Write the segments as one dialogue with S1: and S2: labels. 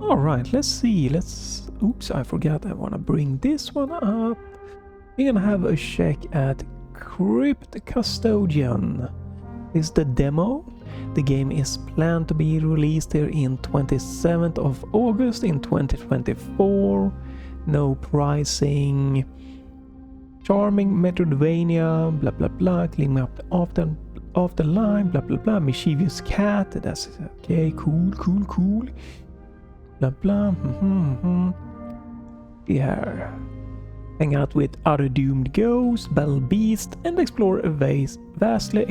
S1: Alright, let's see. Oops, I forgot. I want to bring this one up. We're gonna have a check at Crypt Custodian. This is the demo. The game is planned to be released here in 27th of August in 2024. No pricing. Charming Metroidvania, blah blah blah. Cleaning up the line, blah blah blah. Mischievous cat. That's okay. Cool. Blah blah. Yeah. Hang out with other doomed ghosts, battle beasts, and explore a vastly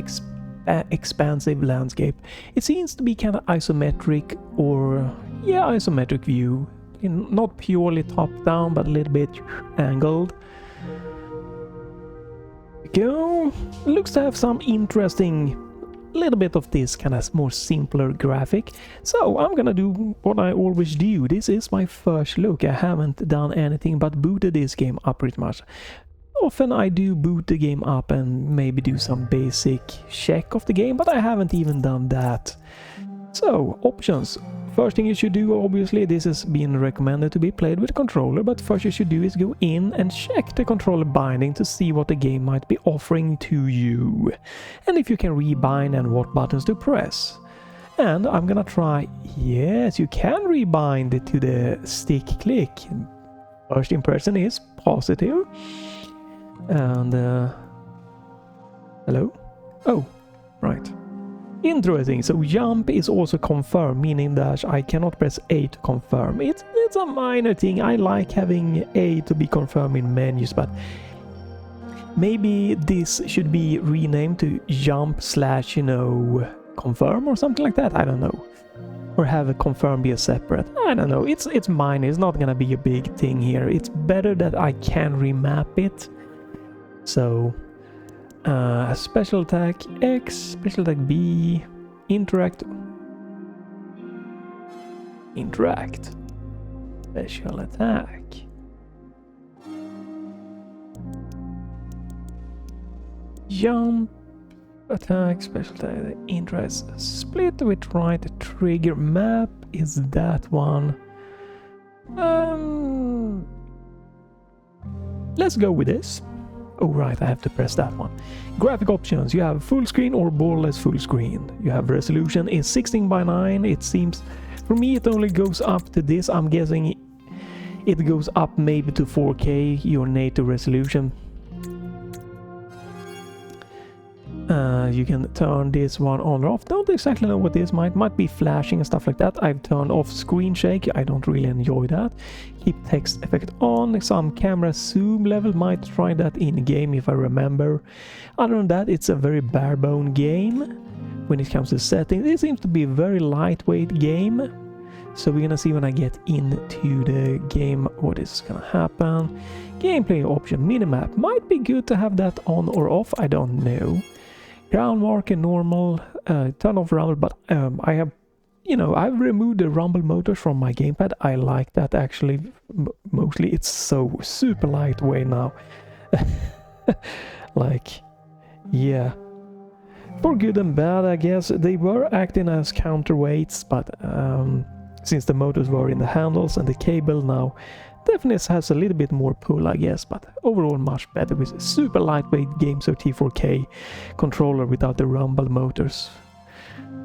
S1: expansive landscape. It seems to be kind of isometric, or yeah, isometric view. Not purely top down, but a little bit angled. Go. Looks to have some interesting, little bit of this kind of more simpler graphic. So I'm gonna do what I always do. This is my first look. I haven't done anything but booted this game up pretty much. Often I do boot the game up and maybe do some basic check of the game, but I haven't even done that. So, options. First thing you should do, obviously, this is being recommended to be played with a controller, but first you should do is go in and check the controller binding to see what the game might be offering to you. And if you can rebind and what buttons to press. And I'm gonna try, yes, you can rebind it to the stick click. First impression is positive. And, hello? Oh, right. Interesting, so jump is also confirmed, meaning that I cannot press A to confirm. It's a minor thing. I like having A to be confirmed in menus, but maybe this should be renamed to jump / confirm or something like that. I don't know. Or have a confirm be a separate. I don't know. It's minor. It's not gonna be a big thing here. It's better that I can remap it. So special attack X, special attack B, interact, special attack. Jump, attack, special attack, interact, split with right trigger, map is that one. Let's go with this. Oh right, I have to press that one. Graphic options, you have full screen or borderless full screen. You have resolution is 16:9. It seems, for me it only goes up to this. I'm guessing it goes up maybe to 4K, your native resolution. You can turn this one on or off. Don't exactly know what this might be flashing and stuff like that. I've turned off screen shake. I don't really enjoy that. Keep text effect on. Some camera zoom level. Might try that in game if I remember. Other than that, it's a very bare bone game when it comes to settings. It seems to be a very lightweight game. So we're gonna see when I get into the game what is gonna happen. Gameplay option, minimap. Might be good to have that on or off. I don't know. Ground marker normal, turn off rumble, but I have, I've removed the rumble motors from my gamepad. I like that actually, mostly. It's so super lightweight now. Like, yeah. For good and bad, I guess. They were acting as counterweights, but since the motors were in the handles and the cable now, definitely has a little bit more pull, I guess, but overall much better with a super lightweight gamesir T4K controller without the rumble motors.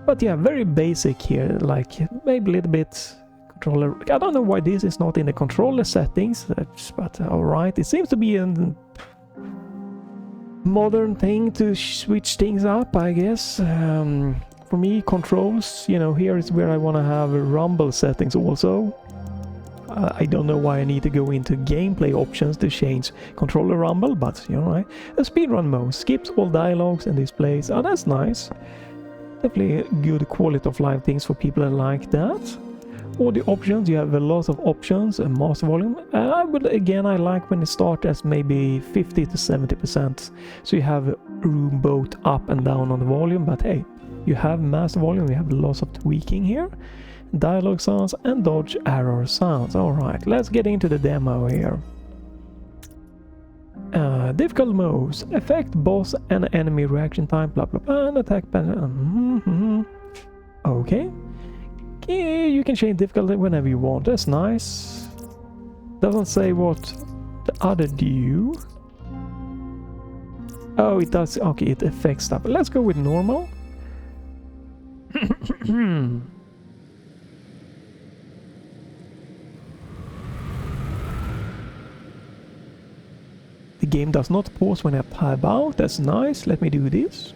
S1: But yeah, very basic here, like maybe a little bit controller. I don't know why this is not in the controller settings, but alright, it seems to be a modern thing to switch things up, I guess. For me, controls, here is where I want to have rumble settings also. I don't know why I need to go into gameplay options to change controller rumble, but right. A speedrun mode skips all dialogues and displays. Oh, that's nice. Definitely good quality of life things for people that like that. All the options, you have a lot of options and master volume. I like when it starts as maybe 50 to 70%. So you have room both up and down on the volume, but hey, you have master volume, you have lots of tweaking here. Dialogue sounds and dodge arrow sounds. Alright, let's get into the demo here. Difficult modes, affect boss and enemy reaction time, blah blah blah, and attack pattern. Okay. You can change difficulty whenever you want. That's nice. Doesn't say what the other do. Oh, it does. Okay, it affects stuff. Let's go with normal. The game does not pause when I tab out. That's nice. Let me do this.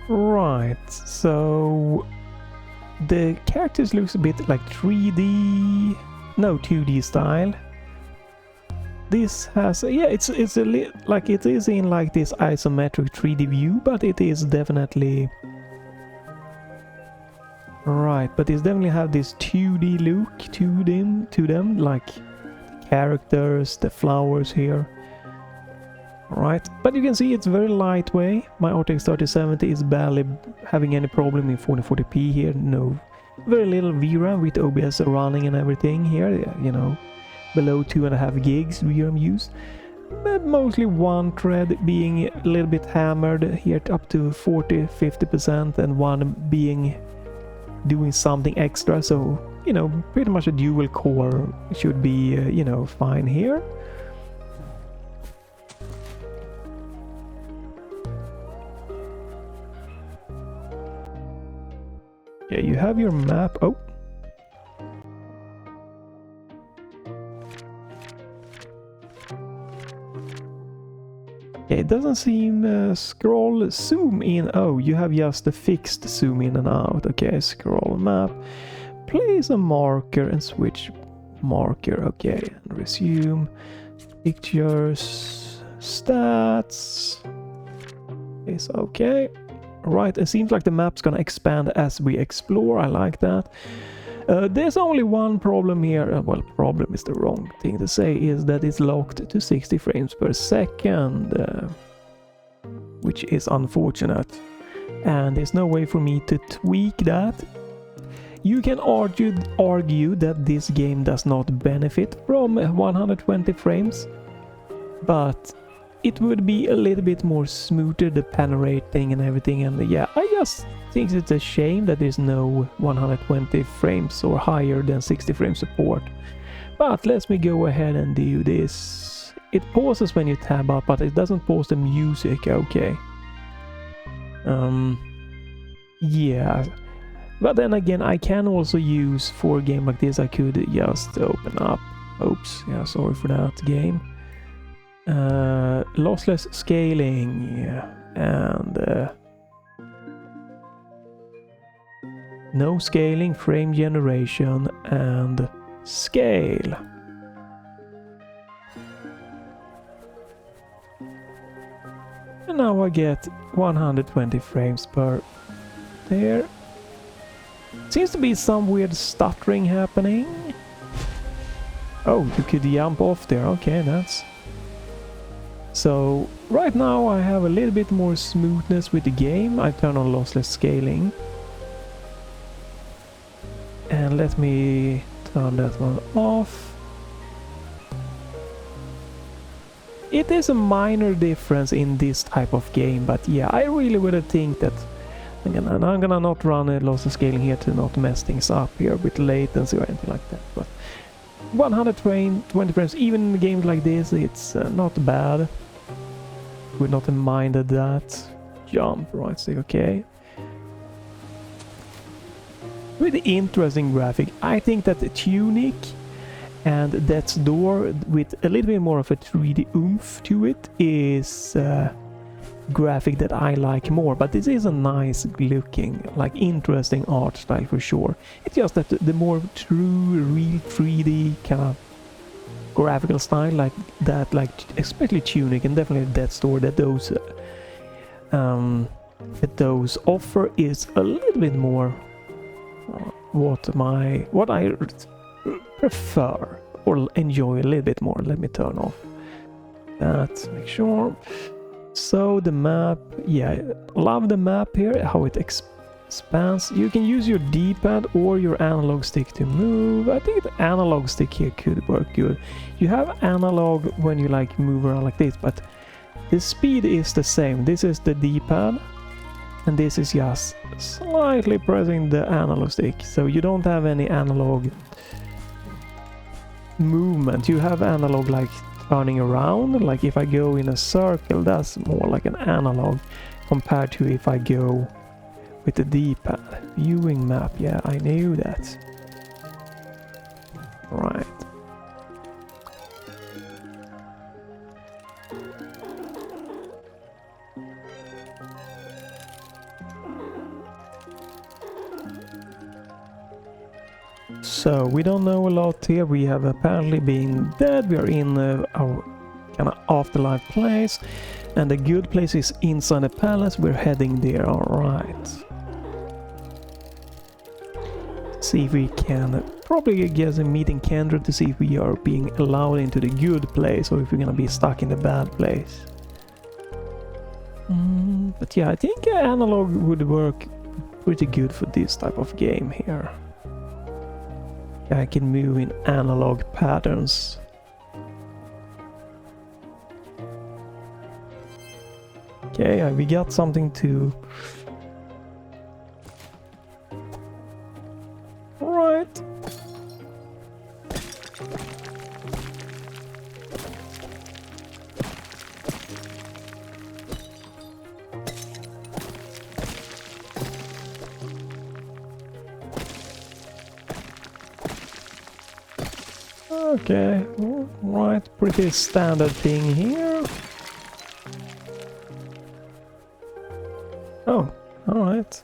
S1: Right, so the characters looks a bit like 3D, no 2D style. This has, yeah, it's like it is in like this isometric 3D view, but it is definitely right. But it's definitely have this 2D look to them, like characters, the flowers here. Right, but you can see it's very lightweight. My RTX 3070 is barely having any problem in 4040p here. No, very little VRAM with OBS running and everything here. You know, below 2.5 gigs VRAM used. But mostly one thread being a little bit hammered here up to 40-50%, and one being doing something extra. So you know, pretty much a dual core should be you know, fine here. Yeah, you have your map. Oh. Yeah, it doesn't seem scroll zoom in. Oh, you have just a fixed zoom in and out. Okay, scroll map. Place a marker and switch marker. Okay, and resume. Pictures. Stats. Is okay. Right, it seems like the map's gonna expand as we explore. I like that. There's only one problem here. Well, problem is the wrong thing to say, is that it's locked to 60 frames per second, which is unfortunate. And there's no way for me to tweak that. You can argue that this game does not benefit from 120 frames, but it would be a little bit more smoother, the panorate thing and everything. And yeah, I just think it's a shame that there's no 120 frames or higher than 60 frame support. But let me go ahead and do this. It pauses when you tab out, but it doesn't pause the music. Okay. Yeah. But then again, I can also use, for a game like this, I could just open up. Oops, yeah, sorry for that game. Lossless scaling and no scaling, frame generation and scale. And now I get 120 frames per there. Seems to be some weird stuttering happening. Oh, you could jump off there. Okay, that's... So, right now I have a little bit more smoothness with the game. I turn on lossless scaling. And let me turn that one off. It is a minor difference in this type of game, but yeah, I really would think that... And I'm gonna not run a lossless scaling here to not mess things up here with latency or anything like that. But 120 frames, even in games like this, it's not bad. Would not have minded that. Jump, right stick, okay. Really interesting graphic. I think that the Tunic and Death's Door with a little bit more of a 3D oomph to it is graphic that I like more, but this is a nice looking, like interesting art style for sure. It's just that the more true, real 3D kind of graphical style like that, like especially Tunic and definitely Death's Door, that those offer is a little bit more what I prefer or enjoy a little bit more. Let me turn off that, make sure. So the map, yeah, love the map here, how it expands. You can use your D-pad or your analog stick to move. I think the analog stick here could work good. You have analog when you like move around like this, but the speed is the same. This is the D-pad and this is just slightly pressing the analog stick, so you don't have any analog movement. You have analog like turning around, like if I go in a circle, that's more like an analog compared to if I go with the D-pad. Viewing map, yeah, I knew that. Right. So we don't know a lot here. We have apparently been dead. We are in our kind of afterlife place, and the good place is inside the palace. We're heading there. All right. See if we can probably get a meeting Kendra to see if we are being allowed into the good place or if we're gonna be stuck in the bad place. But yeah, I think analog would work pretty good for this type of game here. I can move in analog patterns. Okay, we got something to... Alright. Okay, right, pretty standard thing here. Oh, alright.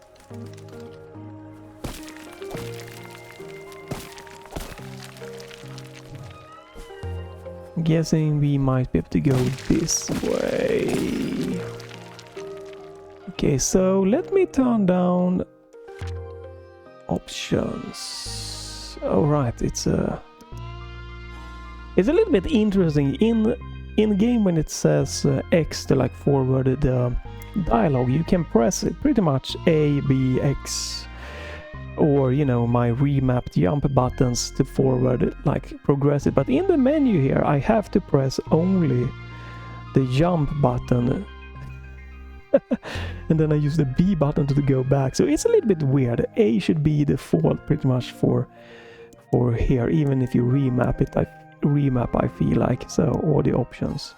S1: Guessing we might be able to go this way. Okay, so let me turn down options. Alright, it's a little bit interesting in game when it says X to like forward the dialogue. You can press it pretty much A, B, X, or you know, my remapped jump buttons to forward it, like progress it. But in the menu here I have to press only the jump button and then I use the B button to go back. So it's a little bit weird. A should be default pretty much for here, even if you remap it. I feel like, so all the options.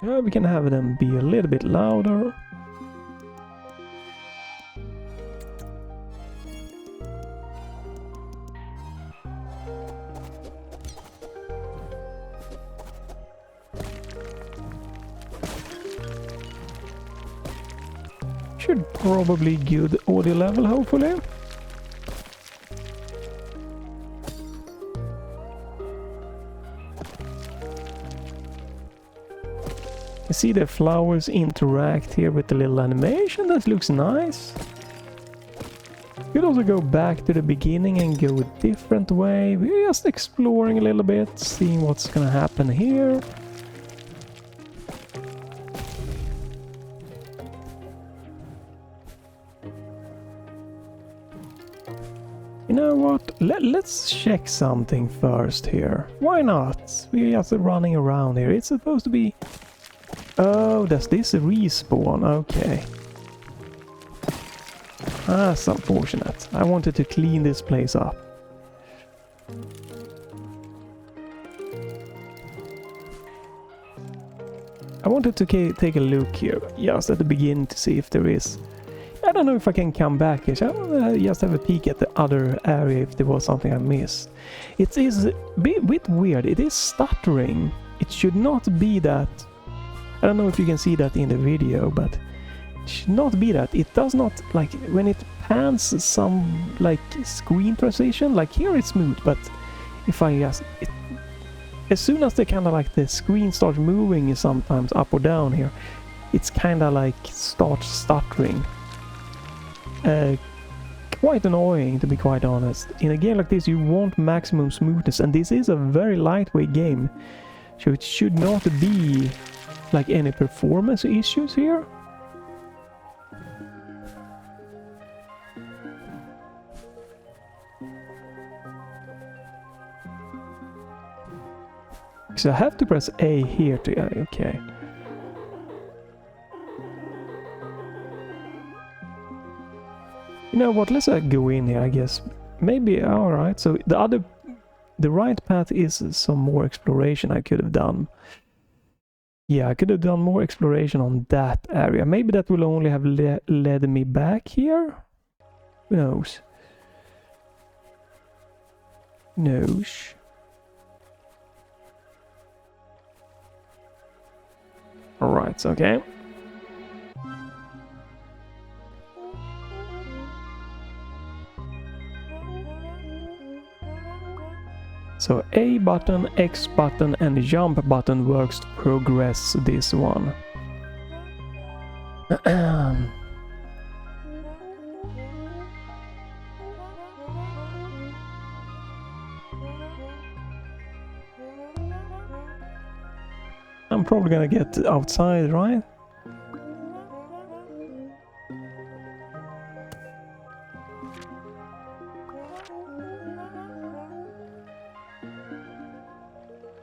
S1: We can have them be a little bit louder. Should probably good audio level, hopefully. You see the flowers interact here with the little animation. That looks nice. You could also go back to the beginning and go a different way. We're just exploring a little bit, seeing what's gonna happen here. You know what? Let's check something first here. Why not? We're just running around here. It's supposed to be... Oh, does this respawn? Okay. That's unfortunate. I wanted to clean this place up. I wanted to take a look here, just at the beginning, to see if there is... I don't know if I can come back here, so I want to just have a peek at the other area if there was something I missed. It is a bit weird, it is stuttering. It should not be that... I don't know if you can see that in the video, but it should not be that. It does not, like, when it pans some, like, screen transition, like here it's smooth, but if I just... as soon as the kind of like the screen starts moving sometimes up or down here, it's kind of like starts stuttering. Quite annoying, to be quite honest. In a game like this you want maximum smoothness, and this is a very lightweight game, so it should not be like any performance issues here. So I have to press A here to... okay. You know what, let's go in here, I guess. Maybe, alright, so the right path is some more exploration I could have done. Yeah, I could have done more exploration on that area. Maybe that will only have led me back here? Who knows? Who knows? Alright, okay. So A button, X button and jump button works to progress this one. I'm probably gonna get outside, right?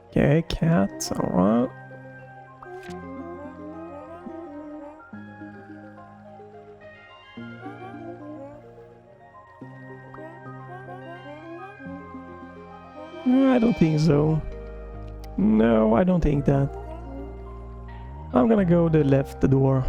S1: Okay, cats, alright. No, I don't think so. No, I don't think that. I'm gonna go the left door.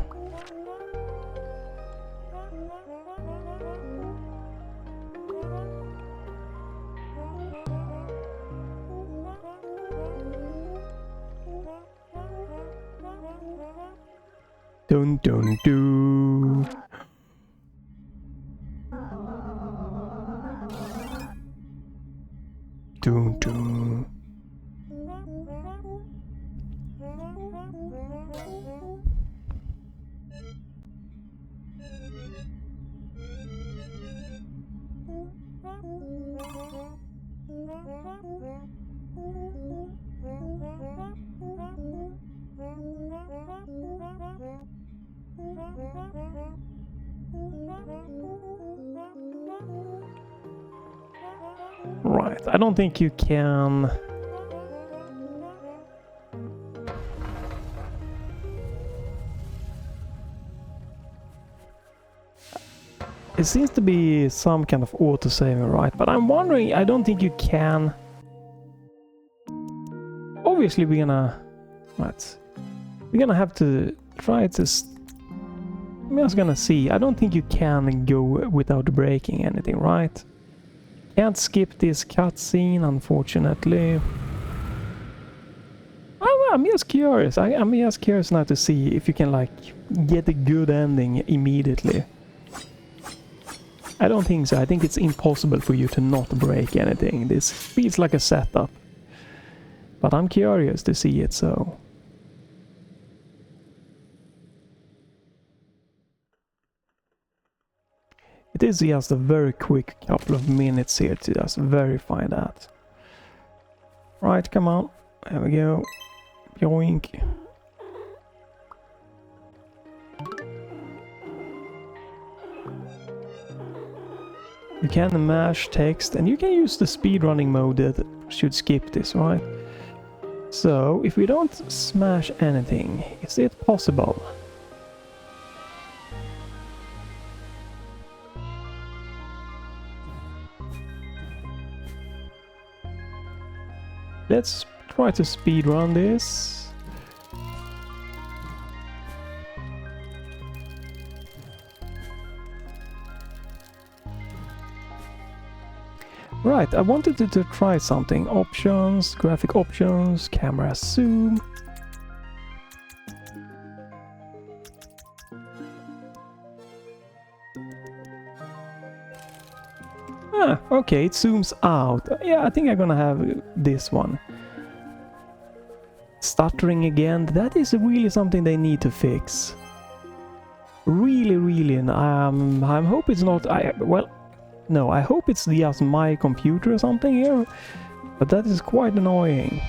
S1: Dun dun dun. Dun dun. Right, I don't think you can... It seems to be some kind of auto-saving, right? But I'm wondering, I don't think you can... Obviously we're gonna... Right. We're gonna have to try to... I'm just gonna see. I don't think you can go without breaking anything, right? Can't skip this cutscene, unfortunately. I'm just curious. I'm just curious now to see if you can, like, get a good ending immediately. I don't think so. I think it's impossible for you to not break anything. This feels like a setup. But I'm curious to see it, so... It is just a very quick couple of minutes here to just verify that. Right, come on. There we go. Yoink. You can mash text, and you can use the speedrunning mode that should skip this, right? So, if we don't smash anything, is it possible? Let's try to speedrun this. Right, I wanted to try something. Options, graphic options, camera zoom. Ah, okay, it zooms out. Yeah, I think I'm gonna have this one. Stuttering again, that is really something they need to fix. Really, and I hope it's not... well, no, I hope it's just my computer or something here, but that is quite annoying.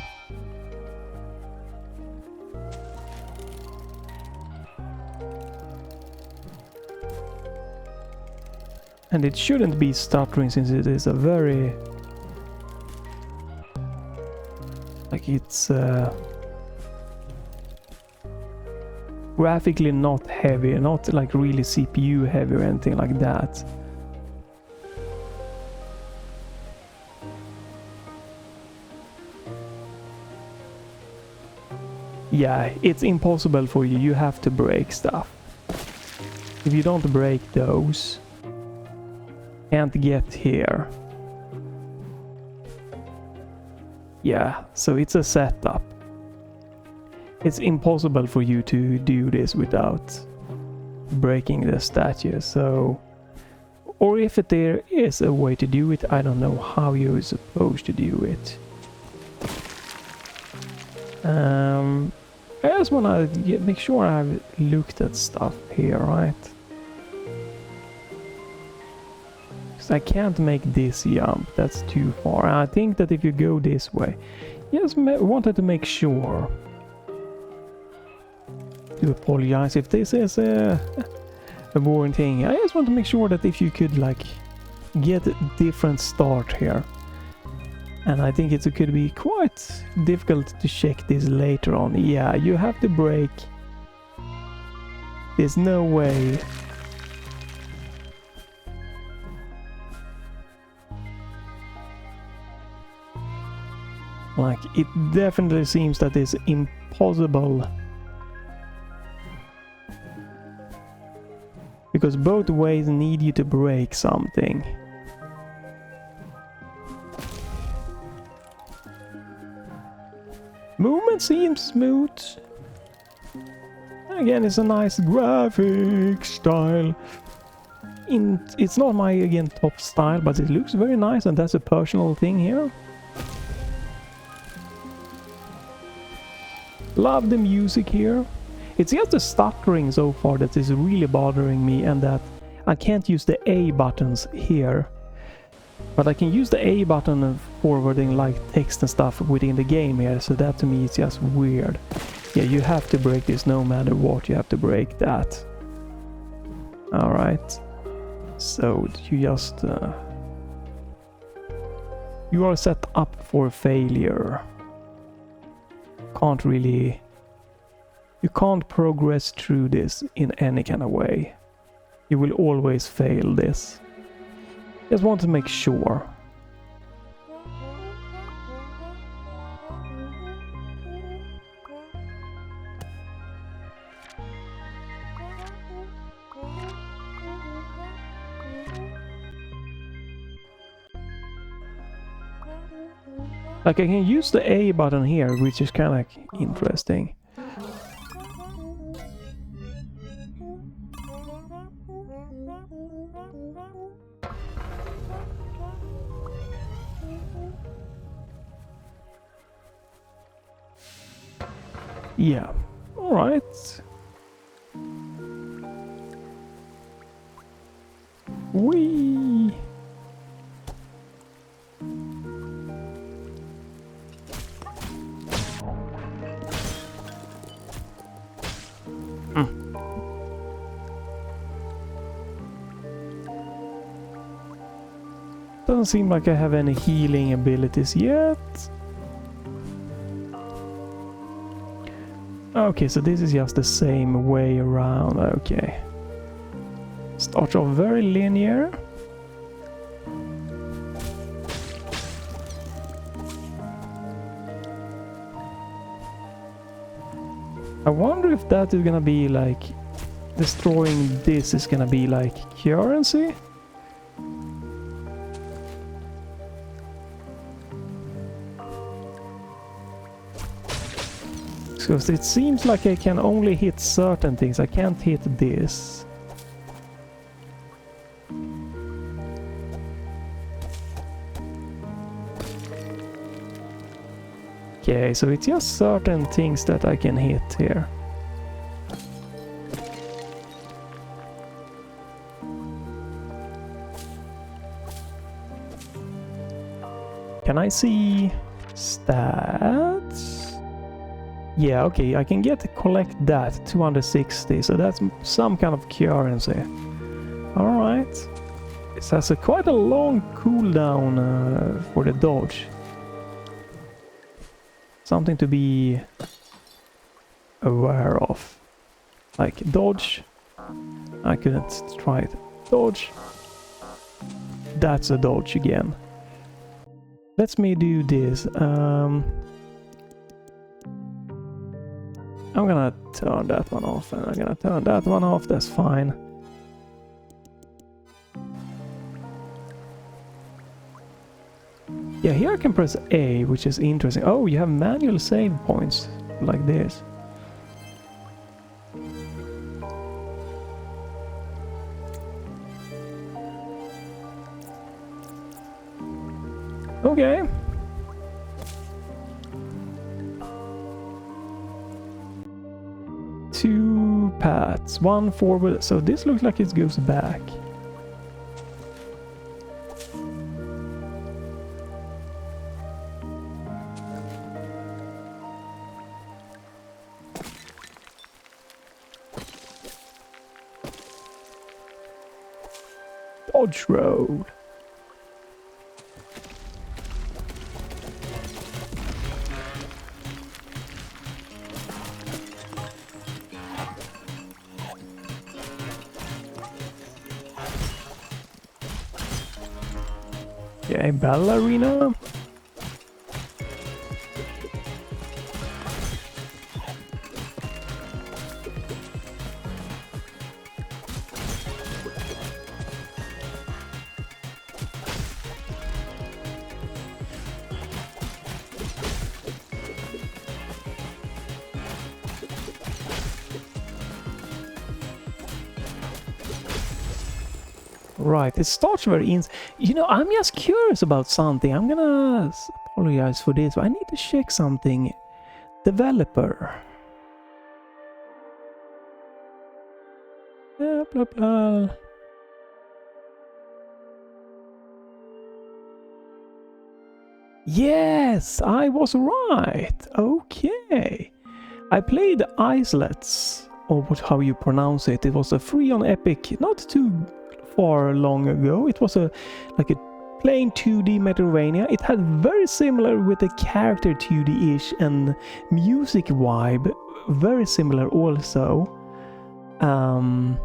S1: And it shouldn't be stuttering since it is a very... like it's graphically not heavy, not like really CPU heavy or anything like that. Yeah, it's impossible for you. You have to break stuff. If you don't break those, can't get here. Yeah, so it's a setup. It's impossible for you to do this without breaking the statue, so... or if there is a way to do it, I don't know how you're supposed to do it. I just wanna make sure I've looked at stuff here, right? Because I can't make this jump, that's too far. I think that if you go this way... Just wanted to make sure. To apologize if this is a boring thing. I just want to make sure that if you could like get a different start here. And I think it could be quite difficult to check this later on. Yeah, you have to break. There's no way. Like, it definitely seems that it's impossible. Because both ways need you to break something. Movement seems smooth. Again, it's a nice graphic style. It's not my, again, top style, but it looks very nice, and that's a personal thing here. Love the music here. It's just the stuttering so far that is really bothering me, and that I can't use the A buttons here. But I can use the A button of forwarding like text and stuff within the game here, so that to me is just weird. Yeah, you have to break this no matter what, you have to break that. Alright. So you just... you are set up for failure. Can't really... you can't progress through this in any kind of way. You will always fail this. Just want to make sure. Like I can use the A button here, which is kind of like interesting. Yeah, alright. Whee! Doesn't seem like I have any healing abilities yet. Okay, so this is just the same way around. Okay. Starts off very linear. I wonder if that is gonna be like... destroying this is gonna be like currency? Because it seems like I can only hit certain things. I can't hit this. Okay, so it's just certain things that I can hit here. Can I see stats? Yeah, okay, I can collect that, 260, so that's some kind of currency. Alright. This has quite a long cooldown for the dodge. Something to be aware of. Like dodge. I couldn't try it. Dodge. That's a dodge again. Let me do this. I'm gonna turn that one off, and I'm gonna turn that one off. That's fine. Yeah, here I can press A, which is interesting. Oh, you have manual save points like this. Okay. Two paths, one forward, so this looks like it goes back. Dodge road. Okay, ballerina. Right, it starts very you know, I'm just curious about something. I'm gonna apologize for this, but I need to check something. Developer. Blah, blah, blah. Yes, I was right. Okay. I played Islets, or how you pronounce it. It was a free on Epic, not too far long ago. It was like a plain 2D Metroidvania. It had very similar with the character 2D-ish and music vibe, very similar also. And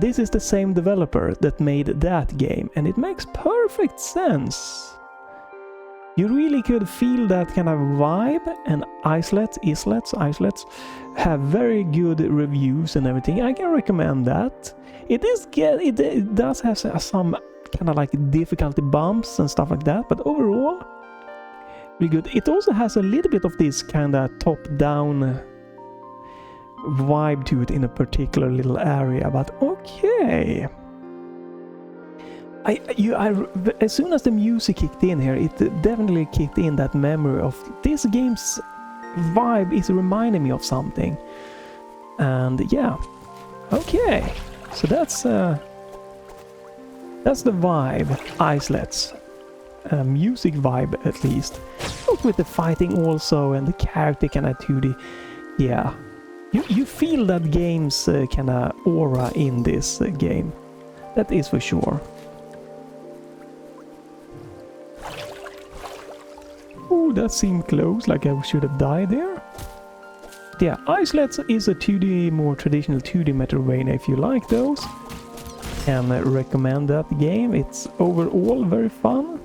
S1: this is the same developer that made that game, and it makes perfect sense. You really could feel that kind of vibe, and Islets have very good reviews and everything. I can recommend that. It does have some kind of like difficulty bumps and stuff like that, but overall, really good. It also has a little bit of this kind of top-down vibe to it in a particular little area, but okay. As soon as the music kicked in here, it definitely kicked in that memory of this game's vibe is reminding me of something. And yeah, okay. So that's the vibe, Islets. Music vibe at least. But with the fighting also and the character kind of 2D. Yeah, you feel that game's kind of aura in this game. That is for sure. Ooh, that seemed close, like I should have died there. Yeah, Isolates is a 2D, more traditional 2D Metroidvania if you like those. And I recommend that game. It's overall very fun.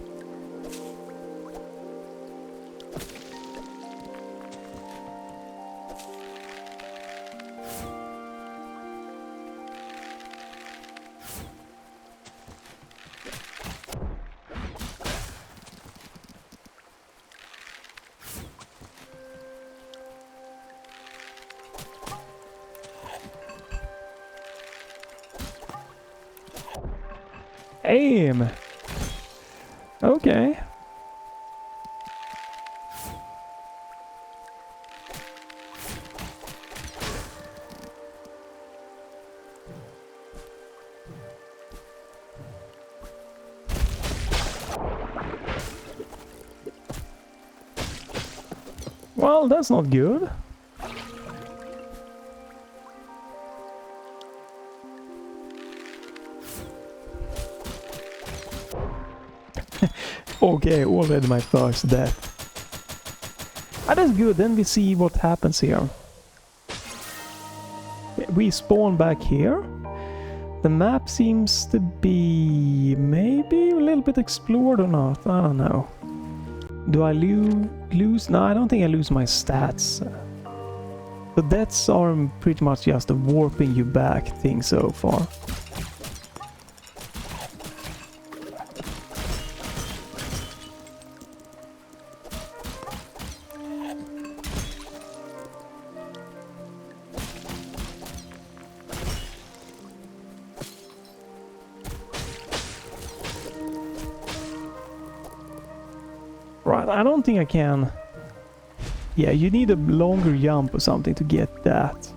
S1: Aim! Okay. Well, that's not good. Okay, already my first death. Ah, that's good, then we see what happens here. We spawn back here. The map seems to be maybe a little bit explored or not, I don't know. Do I lose? No, I don't think I lose my stats. The deaths are pretty much just a warping you back thing so far. Right, I don't think I can. Yeah, you need a longer jump or something to get that.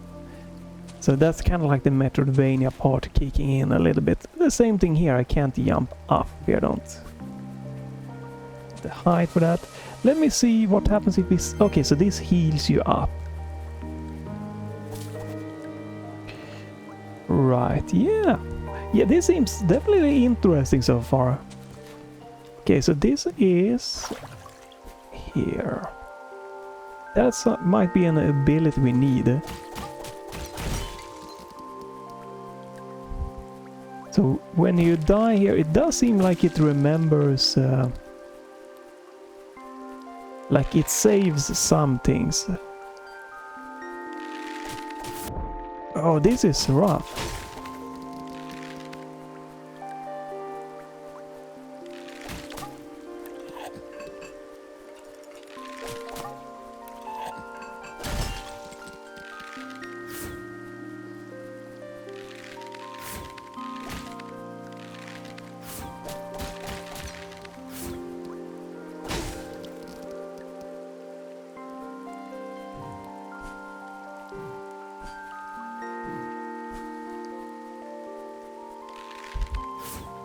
S1: So that's kind of like the Metroidvania part kicking in a little bit. The same thing here, I can't jump up here, I don't. The height for that. Let me see what happens if this... Okay, so this heals you up. Right, yeah. Yeah, this seems definitely interesting so far. Okay, so this is... here. That's might be an ability we need. So when you die here, it does seem like it remembers, like it saves some things. Oh, this is rough.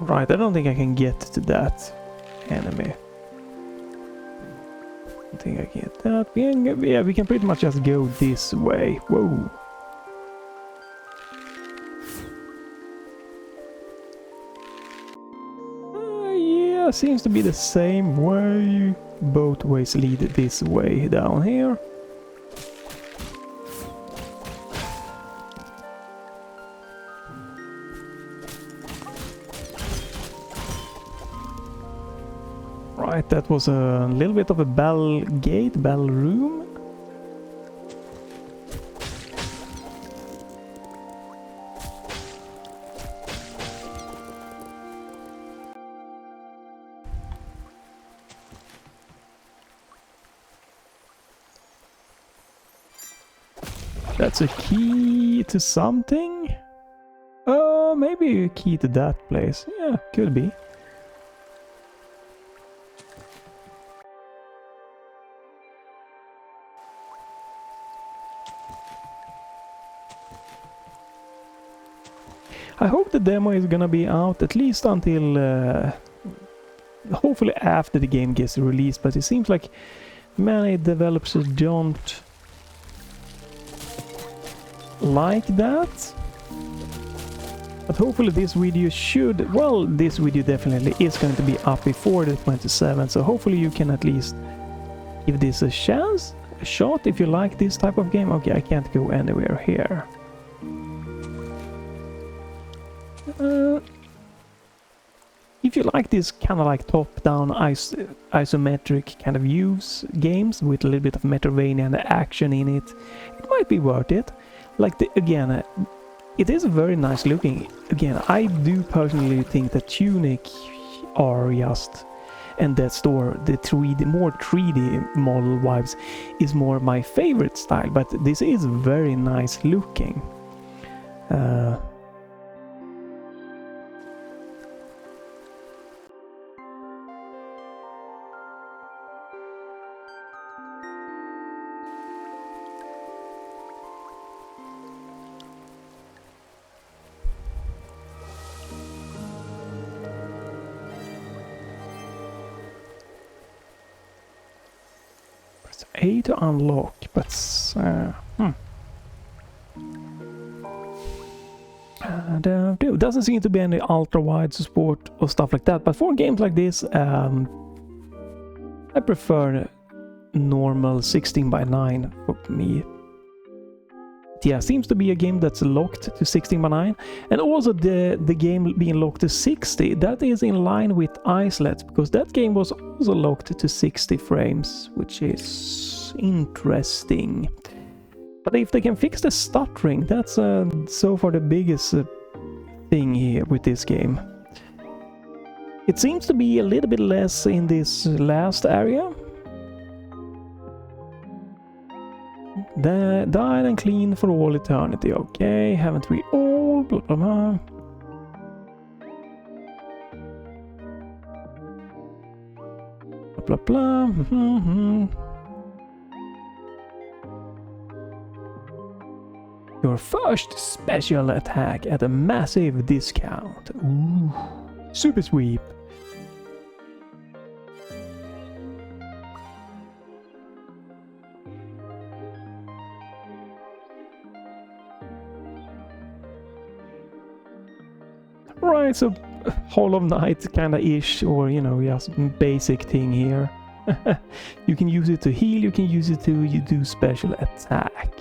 S1: Right, I don't think I can get to that enemy. I don't think I can get that. Yeah, we can pretty much just go this way. Whoa. Yeah, seems to be the same way. Both ways lead this way down here. Right, that was a little bit of a bell room. That's a key to something? Oh, maybe a key to that place. Yeah, could be. I hope the demo is gonna be out at least until hopefully after the game gets released, but it seems like many developers don't like that. But hopefully this video should, well, this video definitely is going to be up before the 27th, so hopefully you can at least give this a chance, a shot if you like this type of game. Okay, I can't go anywhere here. If you like this kind of like top-down isometric kind of views games with a little bit of Metroidvania and action in it, it might be worth it. Like again, it is very nice looking. Again, I do personally think that Tunic are just, and Death's Door, the 3D, more 3D model vibes, is more my favorite style. But this is very nice looking. A to unlock, but there doesn't seem to be any ultra wide support or stuff like that. But for games like this, I prefer normal 16:9 for me. Yeah, seems to be a game that's locked to 16:9, and also the game being locked to 60. That is in line with Islet, because that game was also locked to 60 frames, which is interesting. But if they can fix the stuttering, that's so far the biggest thing here with this game. It seems to be a little bit less in this last area. Died and clean for all eternity. Okay, haven't we all? Blah, blah, blah. Blah, blah, blah. Your first special attack at a massive discount. Ooh, super sweep. Right, so Hollow Knight kinda ish, or you know, just basic thing here. You can use it to heal, you can use it to do special attack.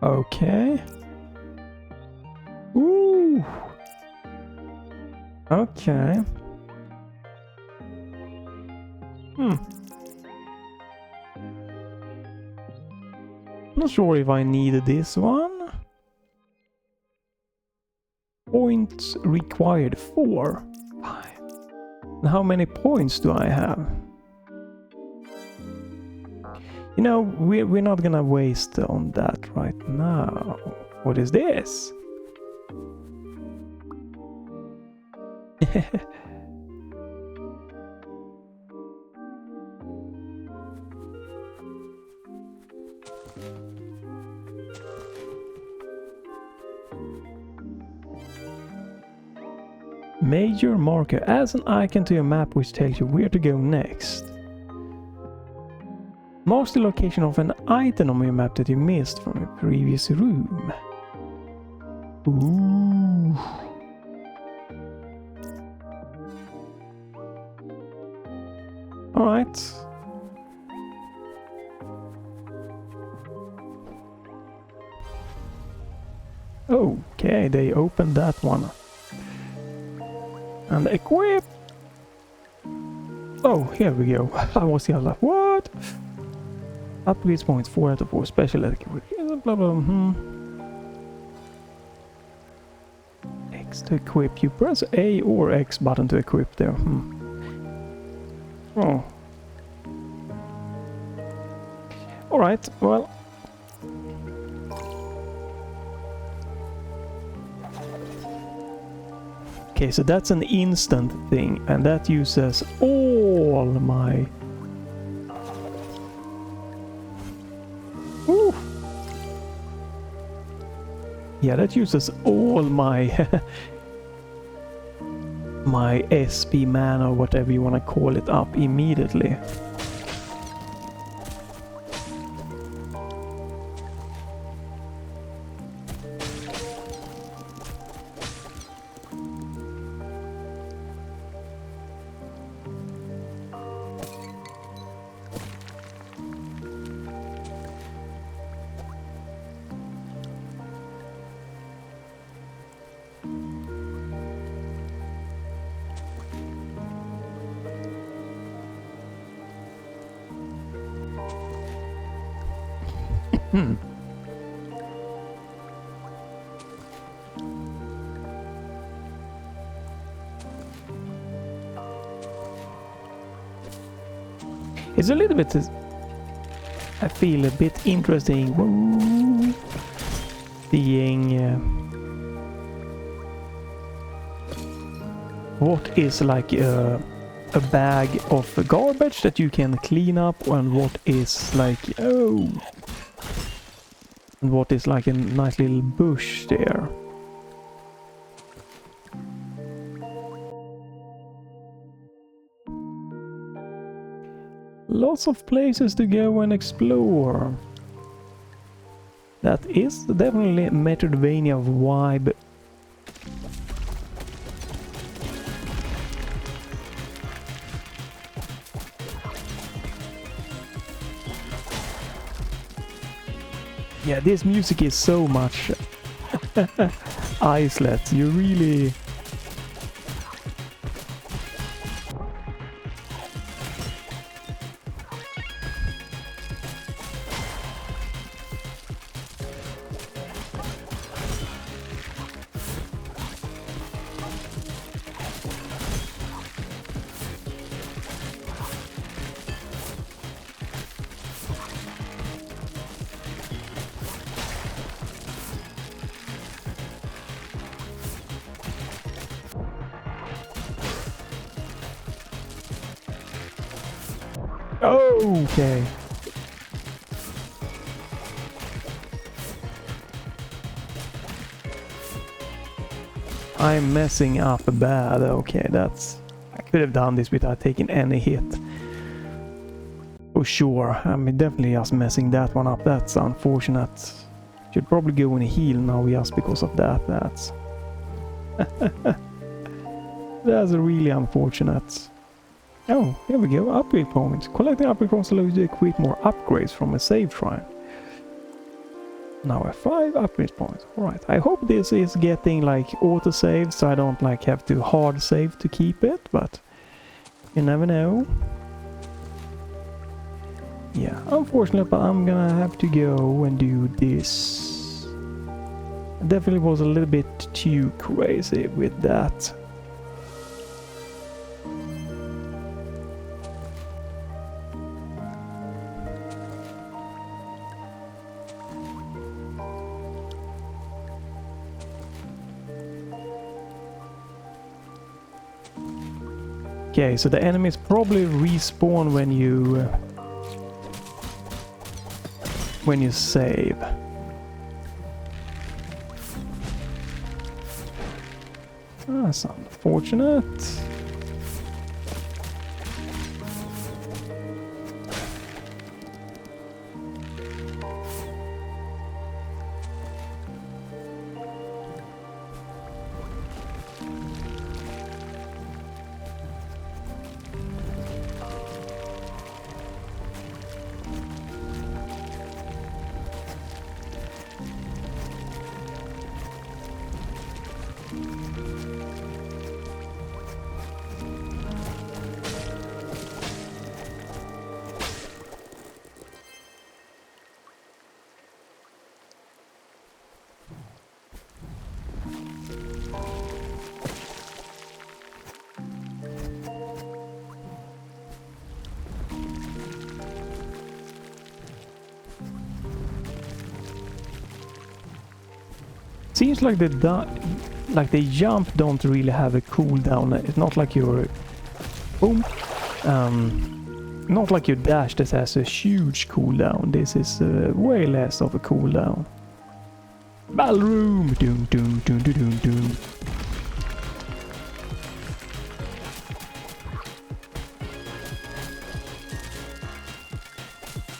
S1: Okay. Ooh. Okay. Not sure if I needed this one. Points required 4. 5. And how many points do I have? You know, we're not gonna waste on that right now. What is this? Major marker adds an icon to your map which tells you where to go next. Marks the location of an item on your map that you missed from a previous room. Ooh. Alright. Okay, they opened that one. And equip! Oh, here we go. I was here like, what? Upgrades points 4 out of 4. Special equip. Blah, blah, X to equip. You press A or X button to equip there. Oh. Alright, well. Okay, so that's an instant thing, and that uses all my... Ooh. Yeah, that uses all my... my SP mana, or whatever you want to call it, up immediately. It's a little bit, I feel a bit interesting. Woo, seeing what is like a bag of garbage that you can clean up, and what is like, oh, and what is like a nice little bush there. Lots of places to go and explore. That is definitely a Metroidvania vibe. Yeah, this music is so much Islet. You really... Okay. I'm messing up bad. Okay, that's... I could have done this without taking any hit. For sure. I'm definitely just messing that one up. That's unfortunate. Should probably go in a heal now just because of that. That's... That's really unfortunate. Oh, here we go. Upgrade points. Collecting upgrade points allows you to equip more upgrades from a save shrine. Now I have 5 upgrade points. Alright, I hope this is getting like auto-save, so I don't like have to hard save to keep it, but you never know. Yeah, unfortunately, but I'm gonna have to go and do this. I definitely was a little bit too crazy with that. Okay, so the enemies probably respawn when you save. That's unfortunate. Seems like the jump don't really have a cooldown. It's not like your boom, not like your dash that has a huge cooldown. This is way less of a cooldown. Ballroom, doom doom doom doom doom doom.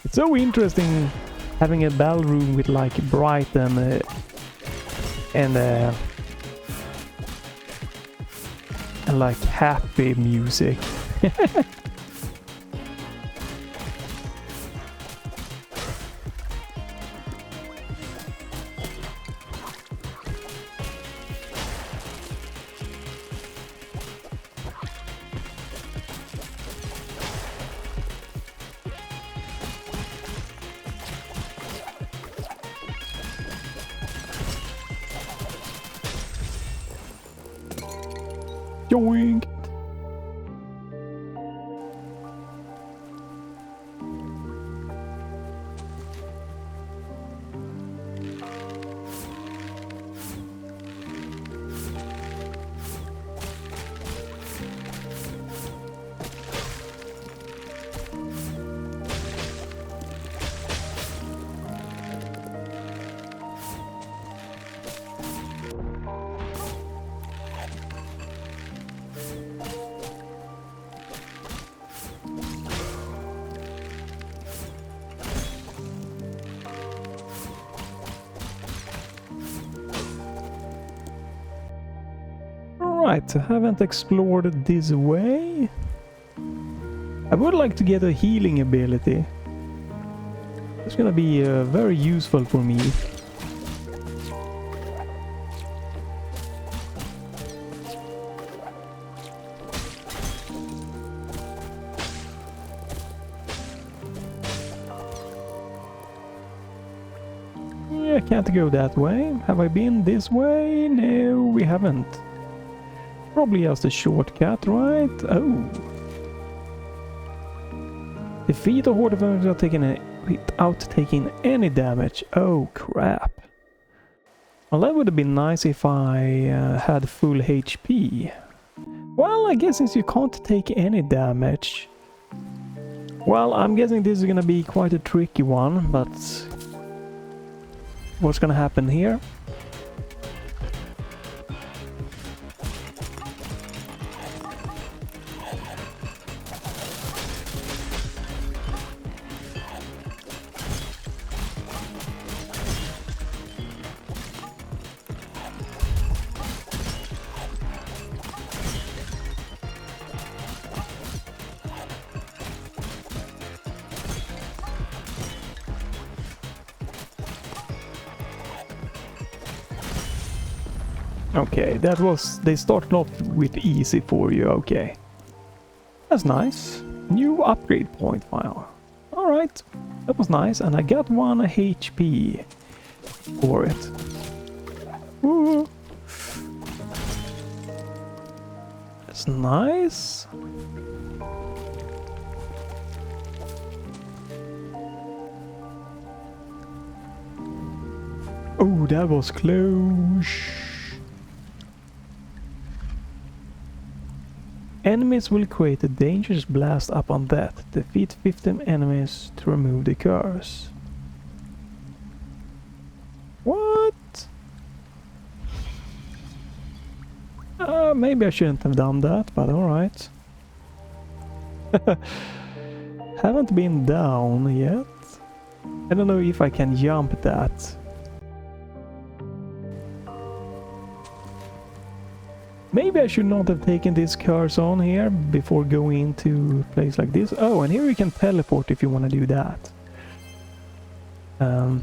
S1: It's so interesting having a ballroom with like bright and like happy music. Yoink! Right, I haven't explored this way. I would like to get a healing ability. It's gonna be very useful for me. Yeah, can't go that way. Have I been this way? No, we haven't. Probably just a shortcut, right? Oh. Defeat a horde of enemies without taking any damage. Oh, crap. Well, that would have been nice if I had full HP. Well, I guess since you can't take any damage... Well, I'm guessing this is gonna be quite a tricky one, but... What's gonna happen here? Okay, that was... They started off with easy for you, okay. That's nice. New upgrade point file. Alright, that was nice, and I got 1 HP for it. Ooh. That's nice. Oh, that was close. Enemies will create a dangerous blast upon that. Defeat 15 enemies to remove the curse. What? Maybe I shouldn't have done that, but alright. Haven't been down yet. I don't know if I can jump that. Maybe I should not have taken this curse on here before going into a place like this. Oh, and here you can teleport if you want to do that. I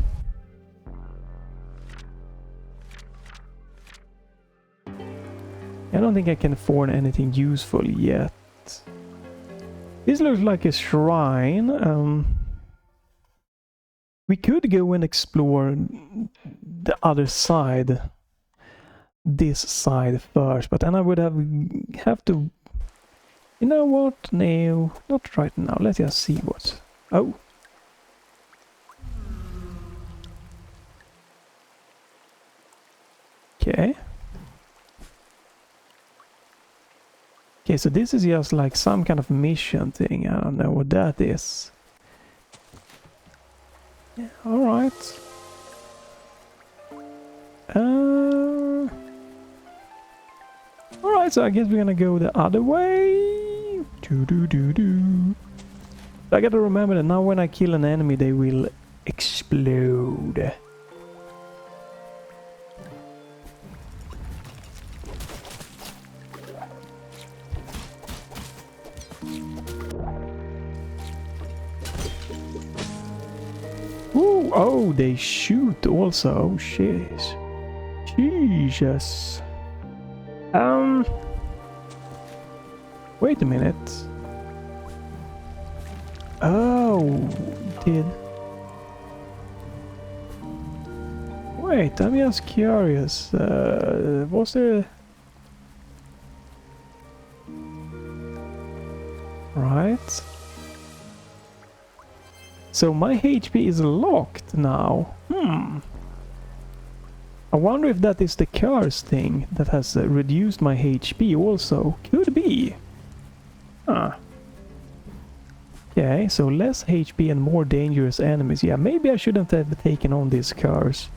S1: don't think I can afford anything useful yet. This looks like a shrine. We could go and explore the other side. This side first, but then I would have to... You know what? No, not right now. Let's just see what's... Oh. Okay. Okay, so this is just like some kind of mission thing. I don't know what that is. Yeah, alright. Alright, so I guess we're gonna go the other way. I gotta remember that now when I kill an enemy they will explode. Ooh, oh, they shoot also. Oh, jeez. Jesus. Wait a minute. Oh, did... Wait, I'm just curious. Was there... Right. So my HP is locked now. I wonder if that is the curse thing that has reduced my HP also. Could be. Huh. Okay, so less HP and more dangerous enemies. Yeah, maybe I shouldn't have taken on this curse.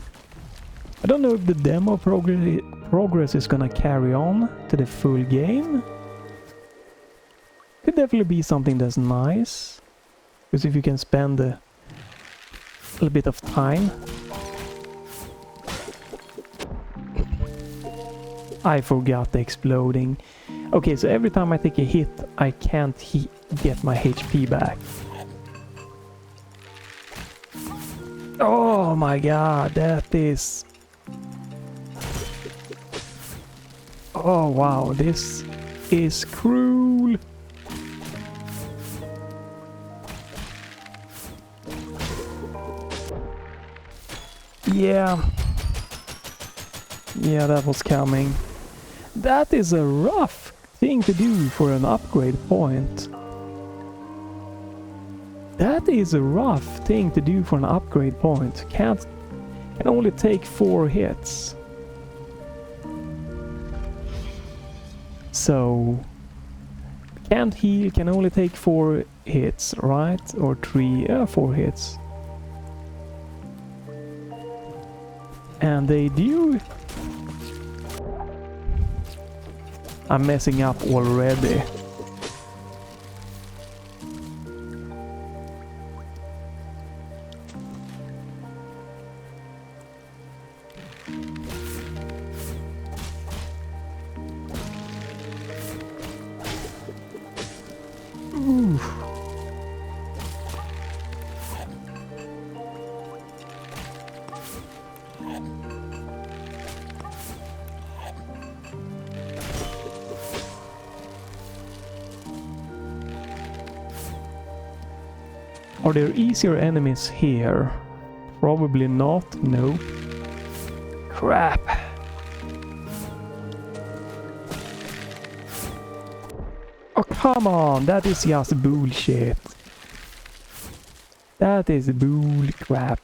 S1: I don't know if the demo progress is gonna carry on to the full game. Could definitely be something that's nice. Because if you can spend a little bit of time. I forgot the exploding. Okay, so every time I take a hit, I can't get my HP back. Oh my god, that is... Oh wow, this is cruel. Yeah. Yeah, that was coming. That is a rough thing to do for an upgrade point. That is a rough thing to do for an upgrade point. Can only take 4 hits. So can't heal, can only take 4 hits, right? Or 4 hits. And they do... I'm messing up already. Oof. Are there easier enemies here? Probably not, no. Crap. Oh, come on, that is just bullshit. That is bull crap.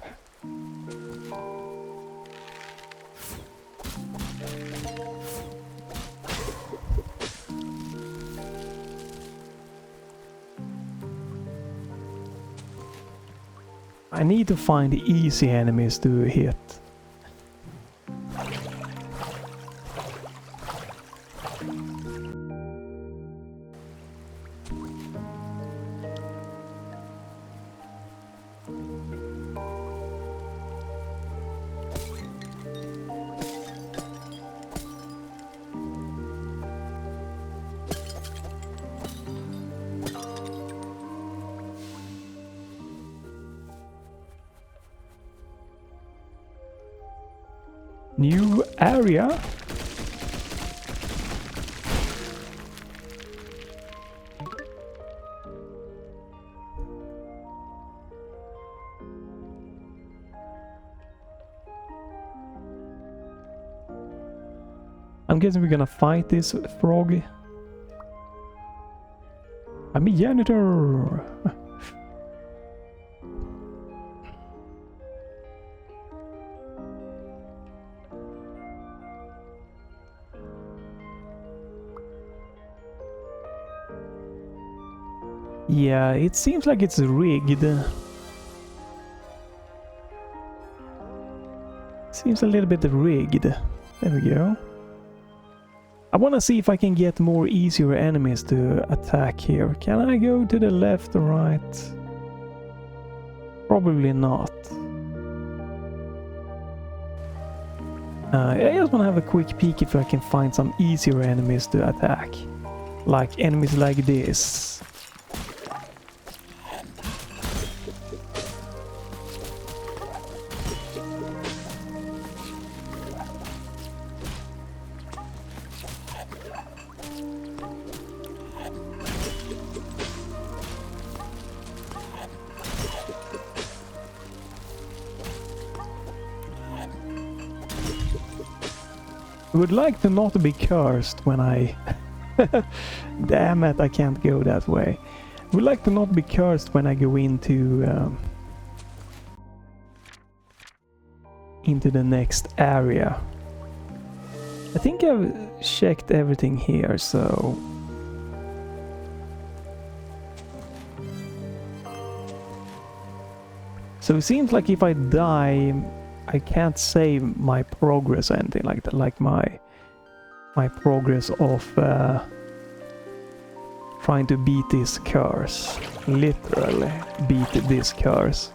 S1: I need to find easy enemies to hit. New area. I'm guessing we're gonna fight this frog. I'm a janitor. Yeah, it seems like it's rigged. Seems a little bit rigged. There we go. I want to see if I can get more easier enemies to attack here. Can I go to the left or right? Probably not. I just want to have a quick peek if I can find some easier enemies to attack. Like enemies like this. I would like to not be cursed when I... Damn it, I can't go that way. Would like to not be cursed when I go into the next area. I think I've checked everything here, so... So it seems like if I die, I can't save my progress or anything like that, like my progress of trying to beat this curse. Literally beat this curse.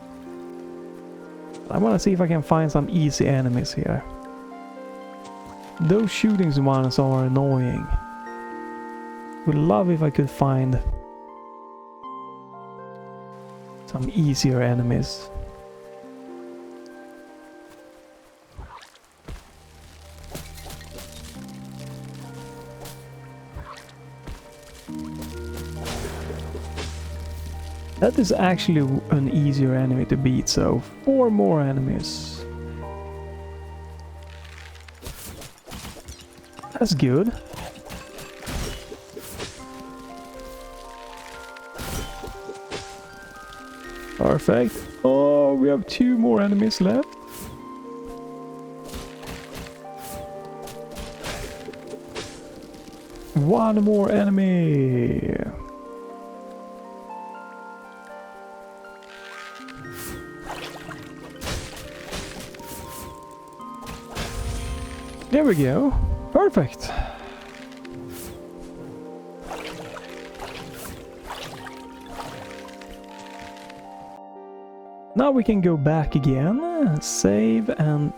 S1: I want to see if I can find some easy enemies here. Those shootings ones are annoying. Would love if I could find some easier enemies. That is actually an easier enemy to beat, so 4 more enemies. That's good. Perfect. Oh, we have 2 more enemies left. One more enemy. There we go. Perfect. Now we can go back again, save and...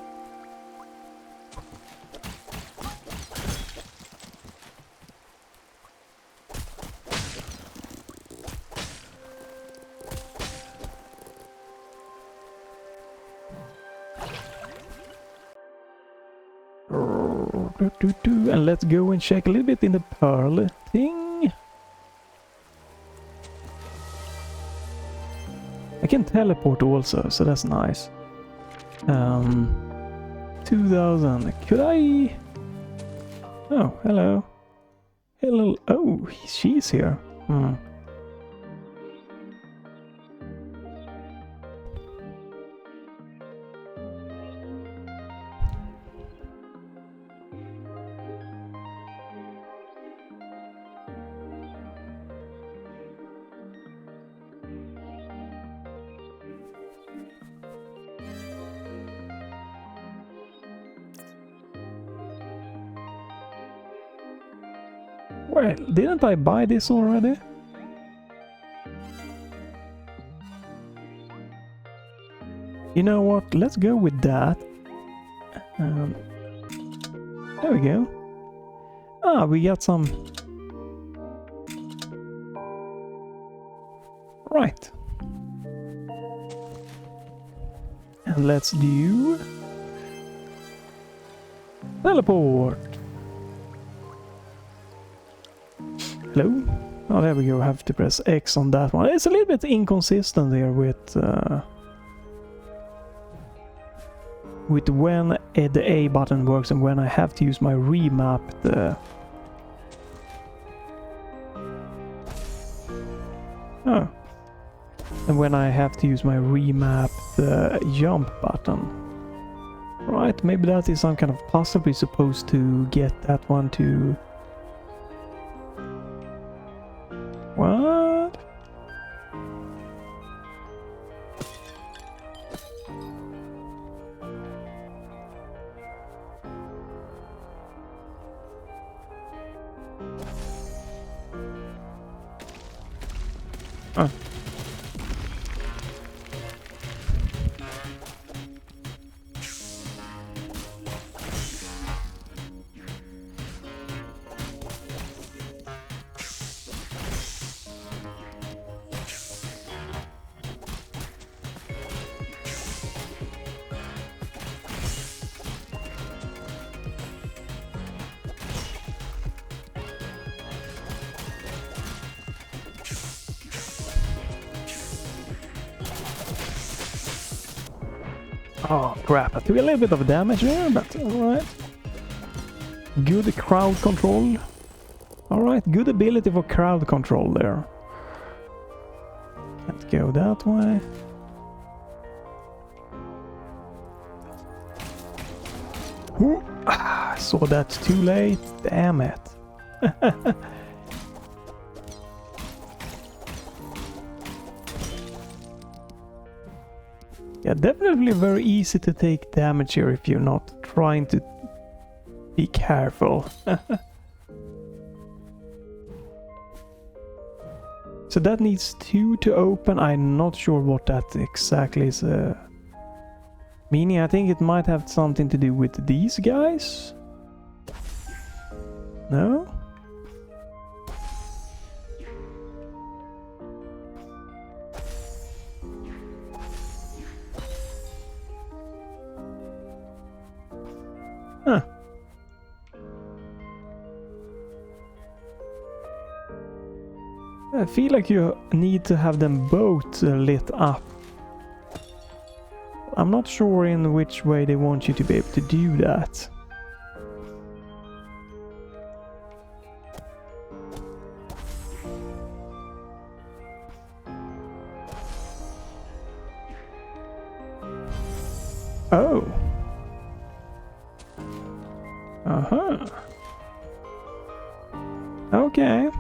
S1: And let's go and check a little bit in the pearl thing. I can teleport also, so that's nice. 2000. Could I... Oh, hello. Hello. Oh, she's here. Well, didn't I buy this already? You know what? Let's go with that. There we go. Ah, we got some... Right. And let's do... Teleport! Hello? Oh, there we go. I have to press X on that one. It's a little bit inconsistent here with when the A button works and when I have to use my remapped... Oh. And when I have to use my remapped jump button. Right, maybe that is some kind of puzzle we're supposed to get that one to... What? Oh. Oh crap, I took a little bit of damage there, but alright. Good crowd control. Alright, good ability for crowd control there. Can't go that way. Ooh, I saw that too late. Damn it. Yeah, definitely very easy to take damage here if you're not trying to be careful. So that needs 2 to open. I'm not sure what that exactly is meaning. I think it might have something to do with these guys. No? Huh. I feel like you need to have them both lit up. I'm not sure in which way they want you to be able to do that. Oh. Uh-huh. Okay.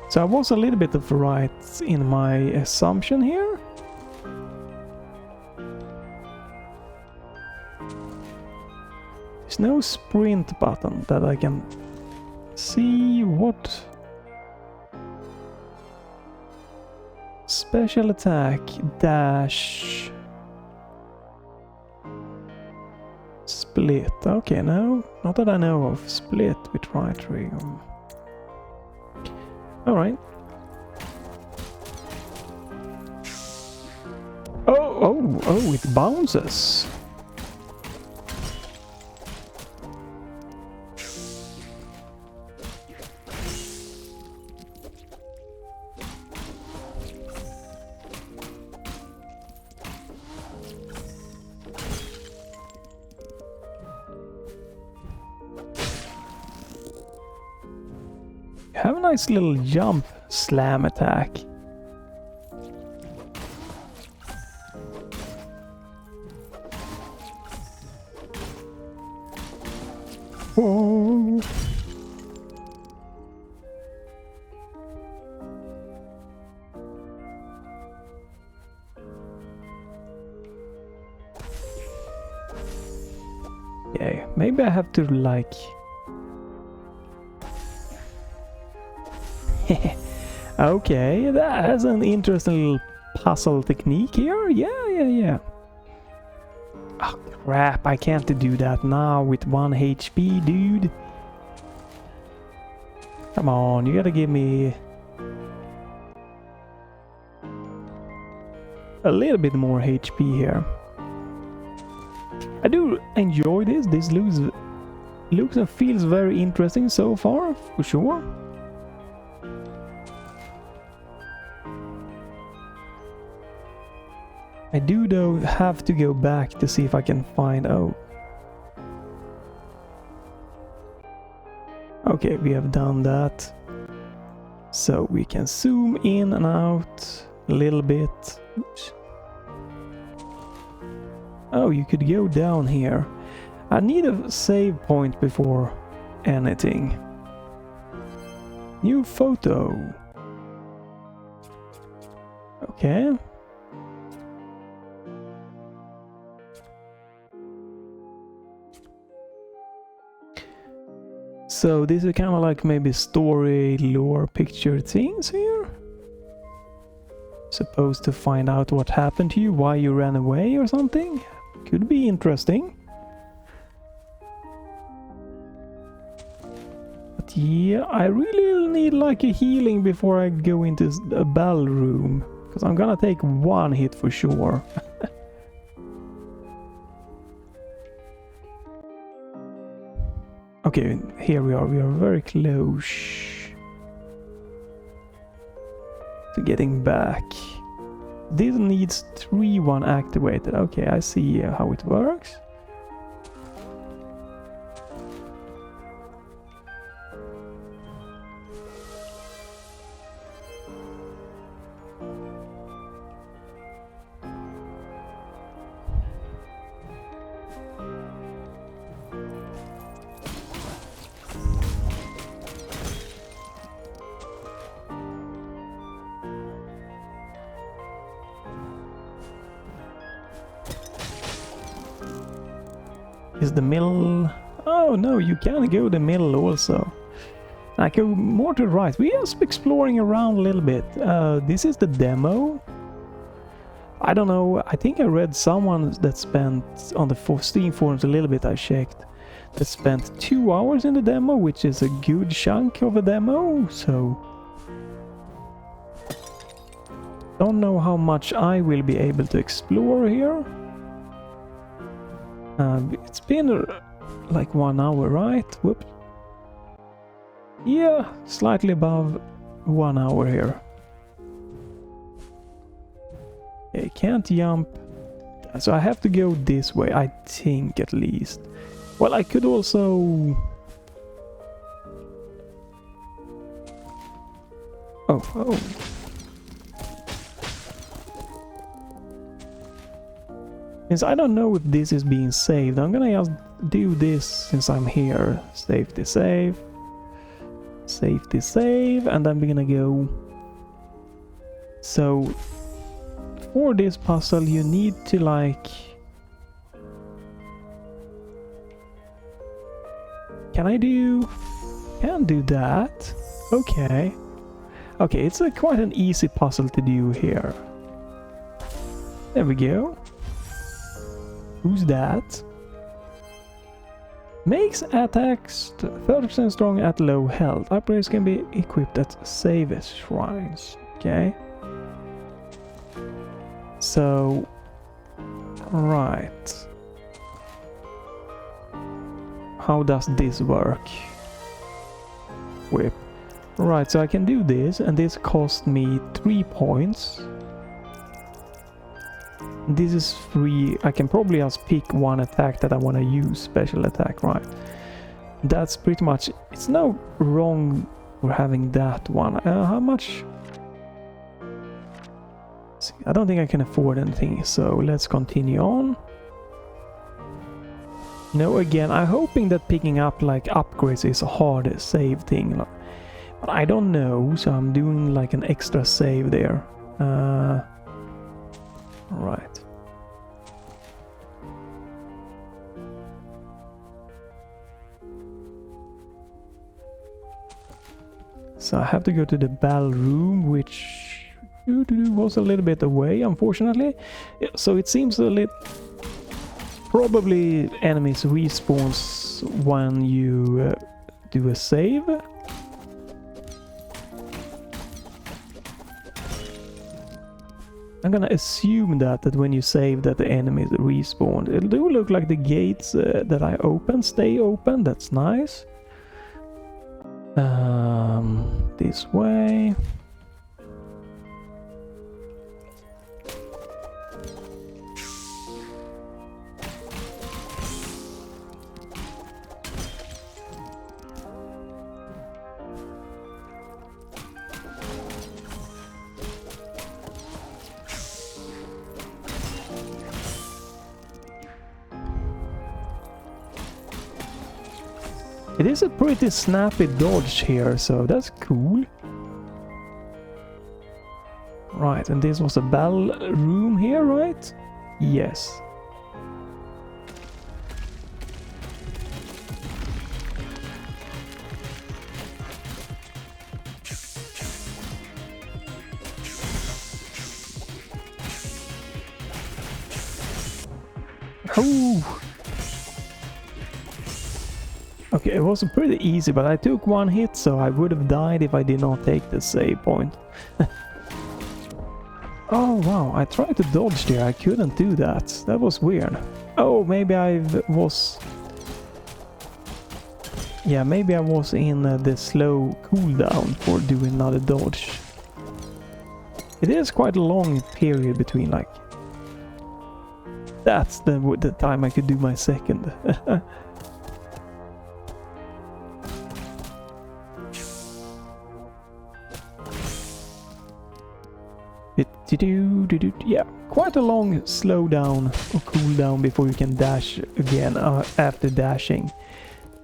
S1: So I was a little bit of right in my assumption here. There's no sprint button that I can see. What? Special attack dash split. Okay, no, not that I know of. Split with right trigger. Alright. Oh, it bounces. Have a nice little jump slam attack. Oh. Yeah, maybe I have to like... Okay, that has an interesting little puzzle technique here. Yeah. Oh crap, I can't do that now with 1 HP, dude. Come on, you gotta give me a little bit more HP here. I do enjoy this. This looks and feels very interesting so far, for sure. I do though have to go back to see if I can find... Oh. Okay, we have done that. So we can zoom in and out a little bit. Oops. Oh, you could go down here. I need a save point before anything. New photo. Okay. So these are kind of like maybe story lore picture things here. Supposed to find out what happened to you, why you ran away or something. Could be interesting. But yeah, I really need like a healing before I go into a bell room. Because I'm gonna take 1 hit for sure. Okay, here we are very close to getting back. This needs 3-1 activated. Okay, I see how it works. is the middle. Oh no, you can go the middle also. I go more to the right. We are just exploring around a little bit. This is the demo. I don't know, I think I read someone that spent on the Steam forums a little bit, I checked, that spent 2 hours in the demo, which is a good chunk of a demo, so don't know how much I will be able to explore here. It's been like 1 hour, right? Whoop. Yeah, slightly above 1 hour here. I can't jump, so I have to go this way, I think, at least. Well, I could also... Oh. Since I don't know if this is being saved, I'm gonna just do this since I'm here. Safety save. Safety save, and then we're gonna go... So... For this puzzle you need to like... Can do that. Okay. Okay, it's quite an easy puzzle to do here. There we go. Who's that? Makes attacks 30% strong at low health. Upgrades can be equipped at save shrines. Okay. So, right. How does this work? Whip. Right, so I can do this, and this cost me 3 points. This is free. I can probably just pick one attack that I want to use, special attack, right? That's pretty much... It's no wrong for having that one. How much... I don't think I can afford anything, so let's continue on. No, again, I'm hoping that picking up like upgrades is a hard save thing, but I don't know, so I'm doing like an extra save there. Right. So I have to go to the bell room, which was a little bit away, unfortunately. So it seems a little... Probably enemies respawns when you do a save. I'm gonna assume that when you save that the enemies respawn. It do look like the gates that I open stay open. That's nice. This way. It is a pretty snappy dodge here, so that's cool. Right, and this was a bell room here, right? Yes. Oh! Okay, it was pretty easy, but I took one hit, so I would have died if I did not take the save point. Oh wow, I tried to dodge there, I couldn't do that. That was weird. Oh, maybe I was... Yeah, maybe I was in the slow cooldown for doing another dodge. It is quite a long period between, like... That's the time I could do my second. Yeah, quite a long slowdown or cooldown before you can dash again after dashing.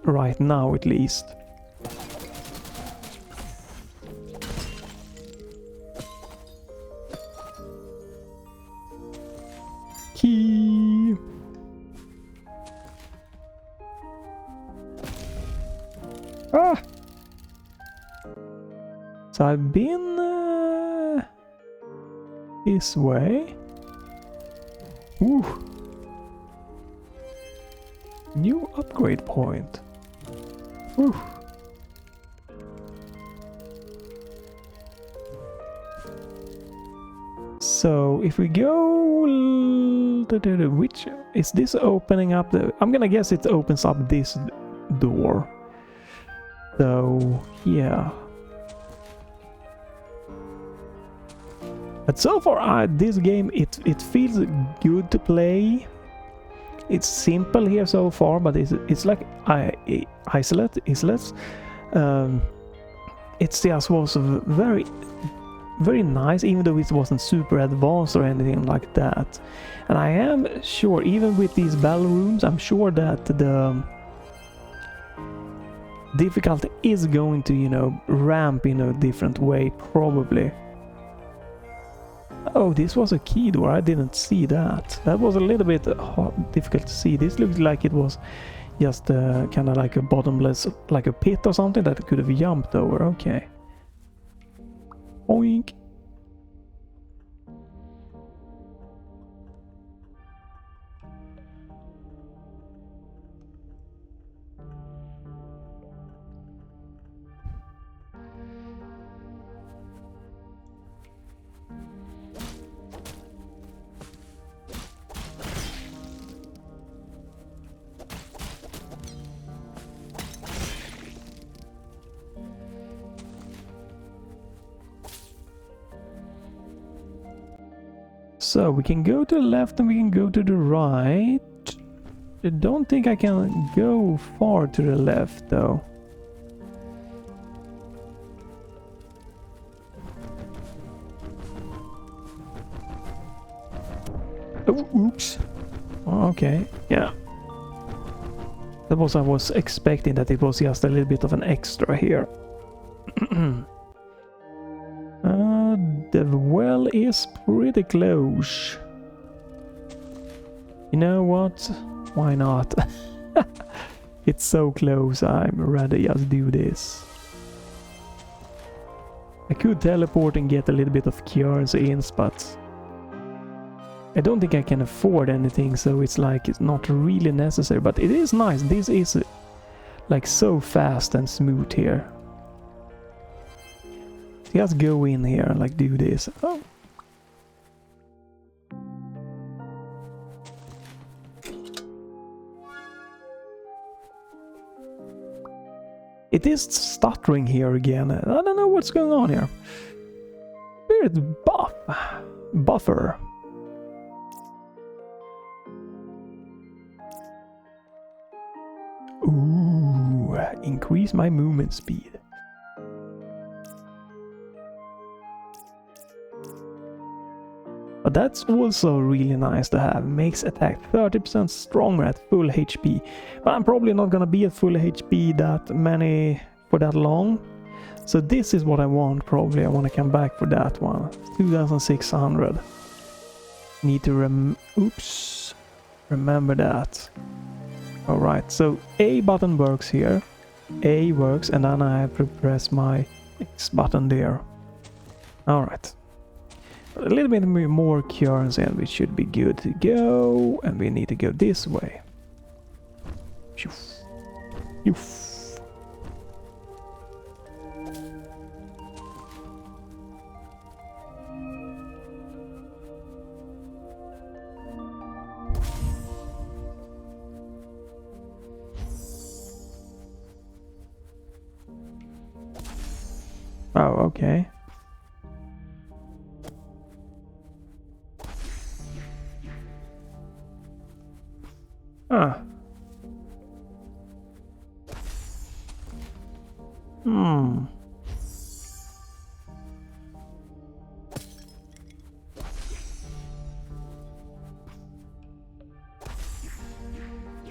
S1: Right now, at least. Key. Ah! So I've been this way. Ooh. New upgrade point. Ooh. So if we go, which is this opening up the? I'm gonna guess it opens up this door. So yeah. But so far, this game it feels good to play. It's simple here so far, but it's like isolates. It just was very nice, even though it wasn't super advanced or anything like that. And I am sure, even with these battle rooms, I'm sure that the difficulty is going to, you know, ramp in a different way, probably. Oh, this was a key door. I didn't see that. That was a little bit difficult to see. This looked like it was just kind of like a bottomless, like a pit or something that it could have jumped over. Okay. Oink. So we can go to the left and we can go to the right. I don't think I can go far to the left though. Oh, oops. Oh, okay, yeah. That was I was expecting, that it was just a little bit of an extra here. The well is pretty close. You know what? Why not? It's so close, I'm rather just do this. I could teleport and get a little bit of currency in, but I don't think I can afford anything, so it's like it's not really necessary, but it is nice. This is like so fast and smooth here. Just go in here and like do this. Oh. It is stuttering here again. I don't know what's going on here. Spirit buffer. Ooh, increase my movement speed. But that's also really nice to have. Makes attack 30% stronger at full HP. But I'm probably not gonna be at full HP that many for that long. So this is what I want probably. I want to come back for that one. 2600. Need to remember that. Alright, so A button works here. A works, and then I have to press my X button there. Alright. A little bit more currency and we should be good to go. And we need to go this way. Oh, okay. Ah.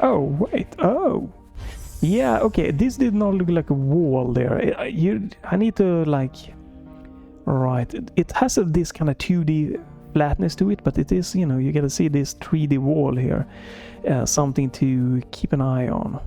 S1: Oh, wait. Oh. Yeah, okay. This did not look like a wall there. I need to like... Right. It has this kind of 2D flatness to it, but it is, you know, you gotta see this 3D wall here. Something to keep an eye on.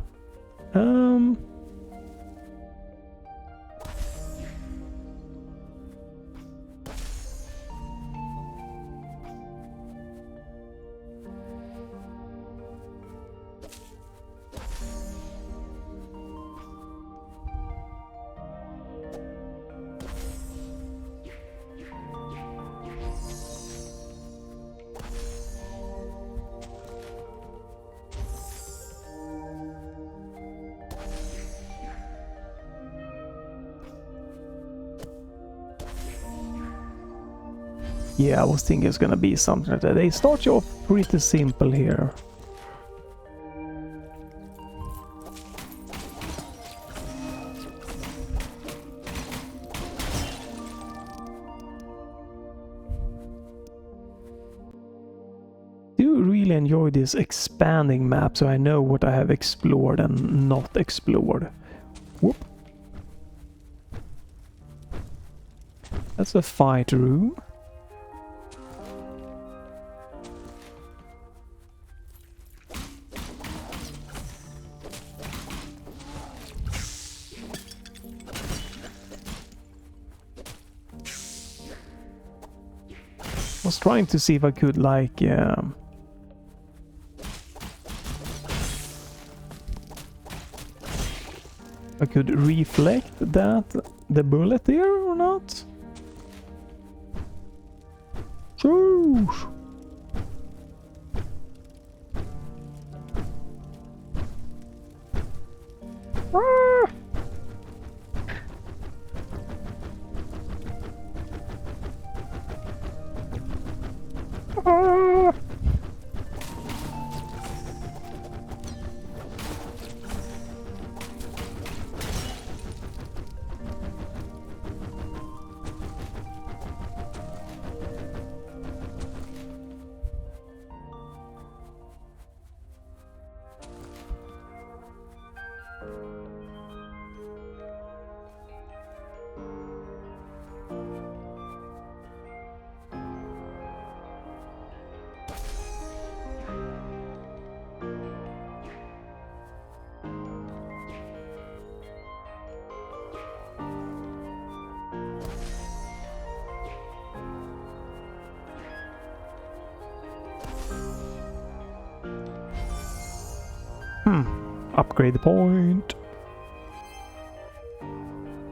S1: Yeah, I was thinking it's gonna be something like that. They start you off pretty simple here. Do really enjoy this expanding map, so I know what I have explored and not explored. Whoop. That's a fight room. I was trying to see if I could like I could reflect the bullet there or not. Shoosh. Ah. Ah. Upgrade the point.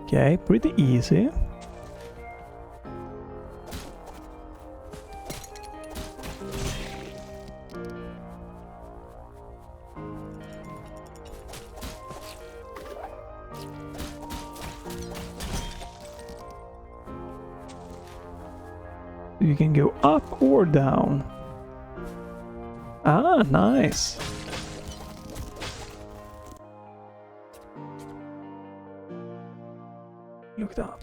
S1: Okay, pretty easy. You can go up or down. Ah, nice. Looked up.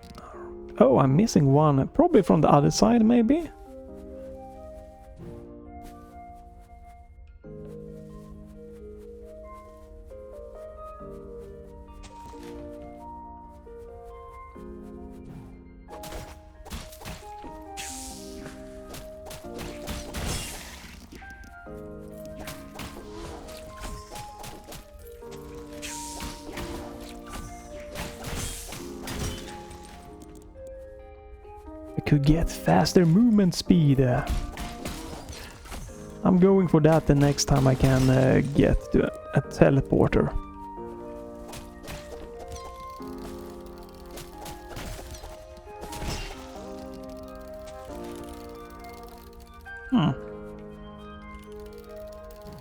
S1: Oh, I'm missing one. Probably from the other side, maybe? Could get faster movement speed. I'm going for that the next time I can get to a teleporter.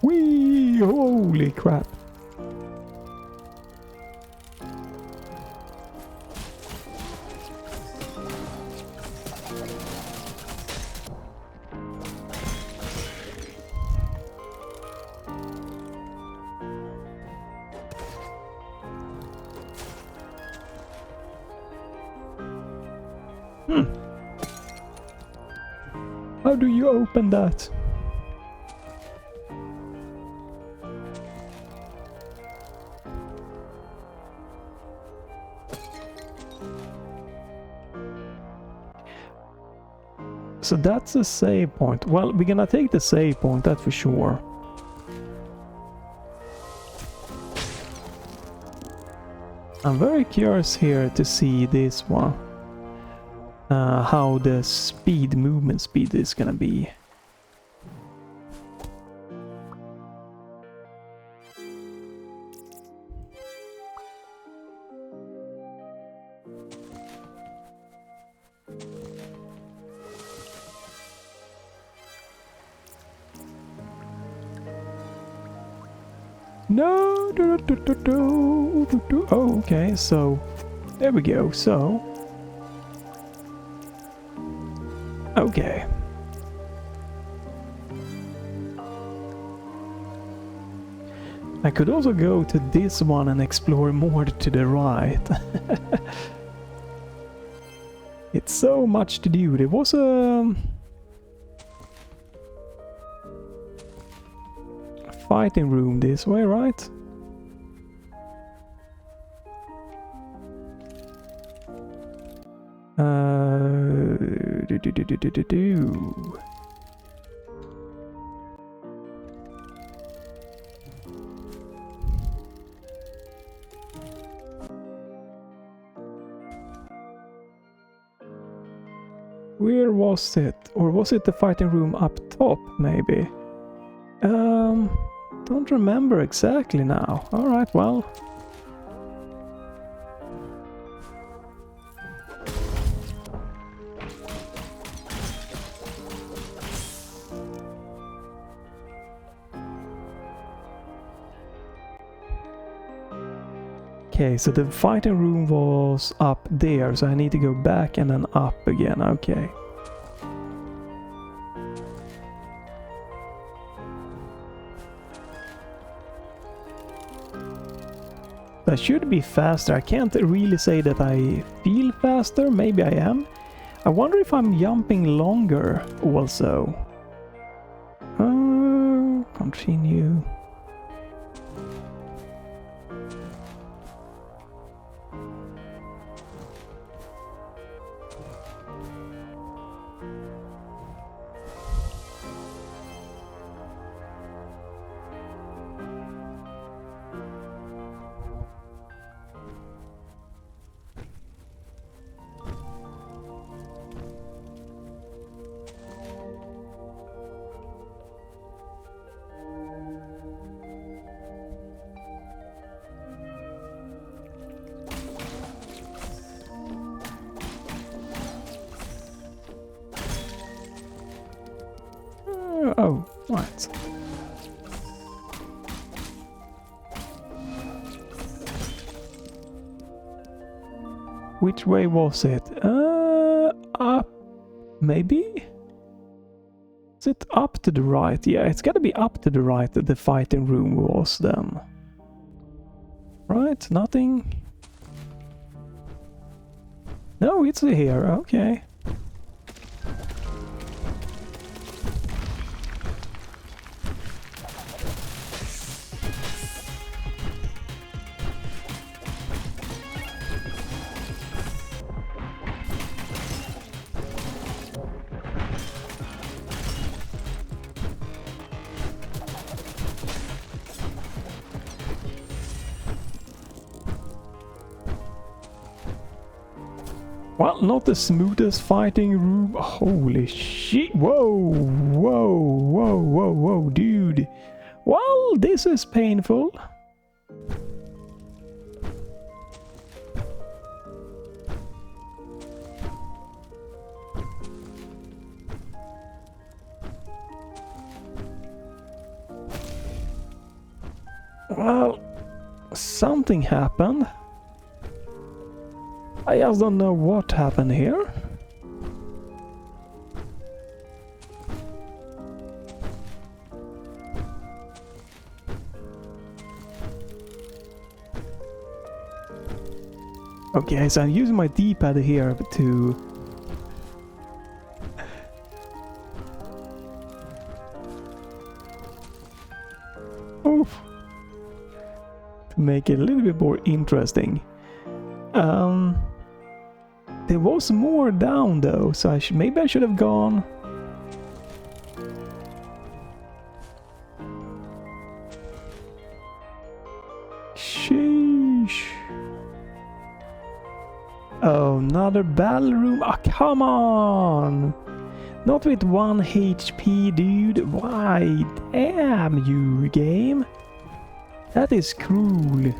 S1: Whee! Holy crap. How do you open that? So that's a save point. Well, we're gonna take the save point, that's for sure. I'm very curious here to see this one. How the movement speed is gonna be. No, oh, okay, so there we go. So Okay. I could also go to this one and explore more to the right. It's so much to do. There was a fighting room this way, right? Do. Where was it? Or was it the fighting room up top, maybe? Don't remember exactly now. Alright, well. Okay, so the fighting room was up there, so I need to go back and then up again. Okay. I should be faster. I can't really say that I feel faster. Maybe I am. I wonder if I'm jumping longer also. Continue. Oh, right. Which way was it? Up, maybe? Is it up to the right? Yeah, it's gotta be up to the right that the fighting room was then. Right? Nothing? No, it's here. Okay. Well, not the smoothest fighting room. Holy shit. Whoa, whoa, whoa, whoa, whoa, dude. Well, this is painful. Well, something happened. I just don't know what happened here. Okay, so I'm using my D-pad here to... Oof. To make it a little bit more interesting. There was more down though, so maybe I should have gone. Sheesh. Oh, another battle room. Ah, come on! Not with 1 HP, dude. Why? Damn you, game. That is cruel.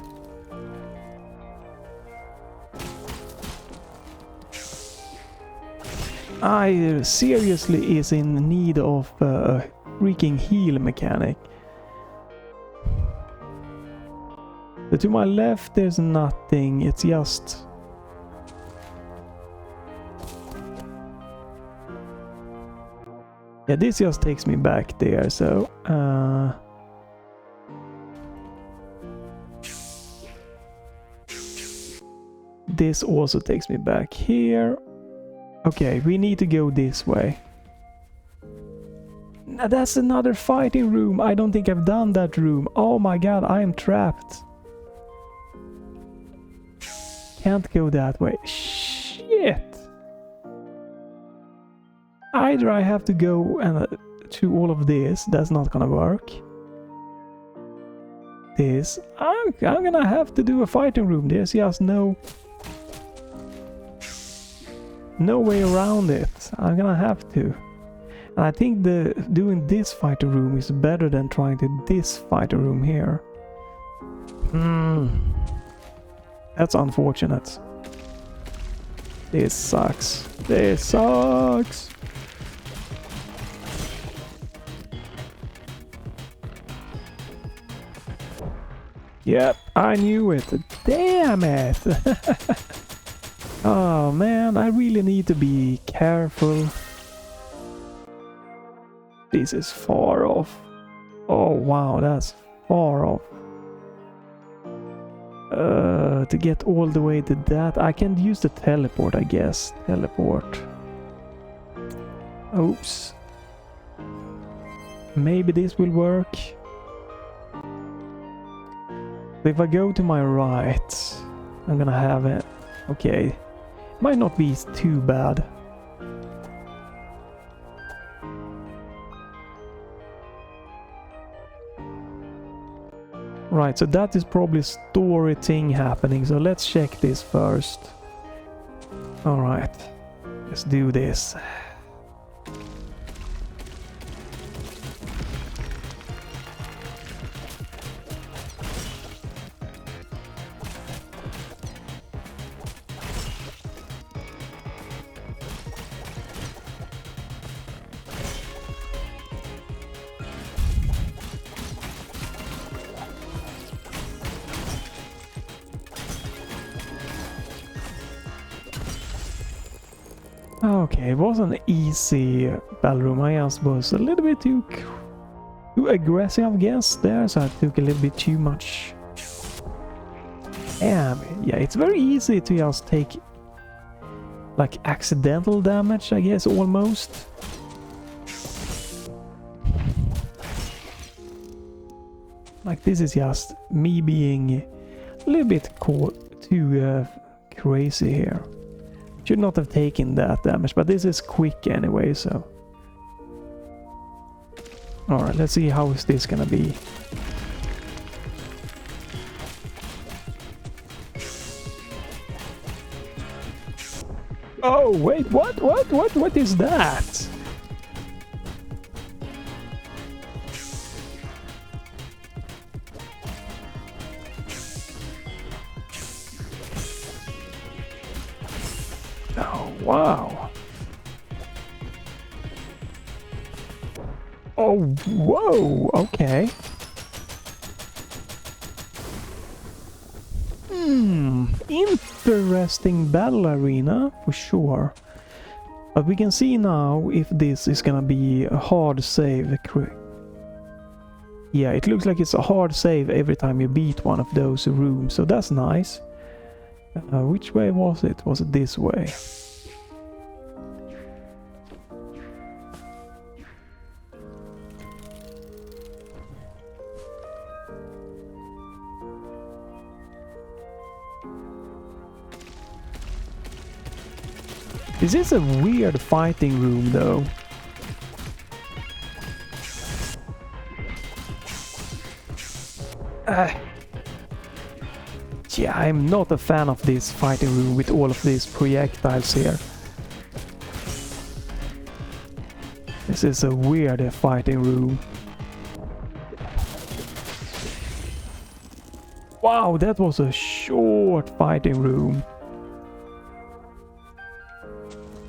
S1: I seriously is in need of a freaking heal mechanic. So to my left there's nothing, it's just... Yeah, this just takes me back there, so... this also takes me back here. Okay, we need to go this way. Now that's another fighting room. I don't think I've done that room. Oh my god, I am trapped. Can't go that way. Shit! Either I have to go and to all of this. That's not gonna work. This. I'm gonna have to do a fighting room. There's just no way around it. I'm gonna have to. And I think doing this fighter room is better than trying to this fighter room here. That's unfortunate. This sucks. This sucks. Yep, I knew it. Damn it. Oh man, I really need to be careful. This is far off. Oh wow, that's far off. To get all the way to that, I can use the teleport, I guess. Teleport. Oops. Maybe this will work. If I go to my right, I'm gonna have it. Okay. Might not be too bad. Right, so that is probably a story thing happening, so let's check this first. Alright, let's do this. Okay, it was an easy battle room. I just was a little bit too aggressive, I guess, there, so I took a little bit too much. Yeah, it's very easy to just take like accidental damage, I guess, almost. Like this is just me being a little bit too crazy here. Should not have taken that damage, but this is quick anyway, so... Alright, let's see how is this gonna be. Oh, wait, what is that? Oh, wow. Oh, whoa, okay. Interesting battle arena, for sure. But we can see now if this is gonna be a hard save. Yeah, it looks like it's a hard save every time you beat one of those rooms, so that's nice. Which way was it? Was it this way? This is a weird fighting room, though. Yeah, I'm not a fan of this fighting room with all of these projectiles here. This is a weird fighting room. Wow, that was a short fighting room.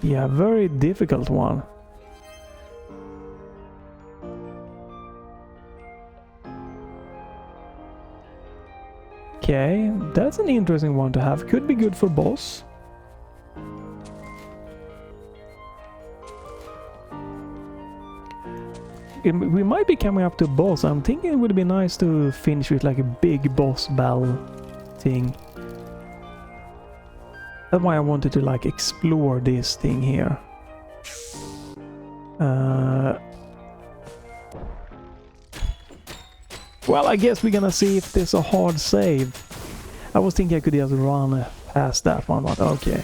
S1: Yeah, very difficult one. Okay, that's an interesting one to have. Could be good for boss. we might be coming up to a boss. I'm thinking it would be nice to finish with like a big boss battle thing. That's why I wanted to like explore this thing here. Well, I guess we're gonna see if there's a hard save. I was thinking I could just run past that one, but okay.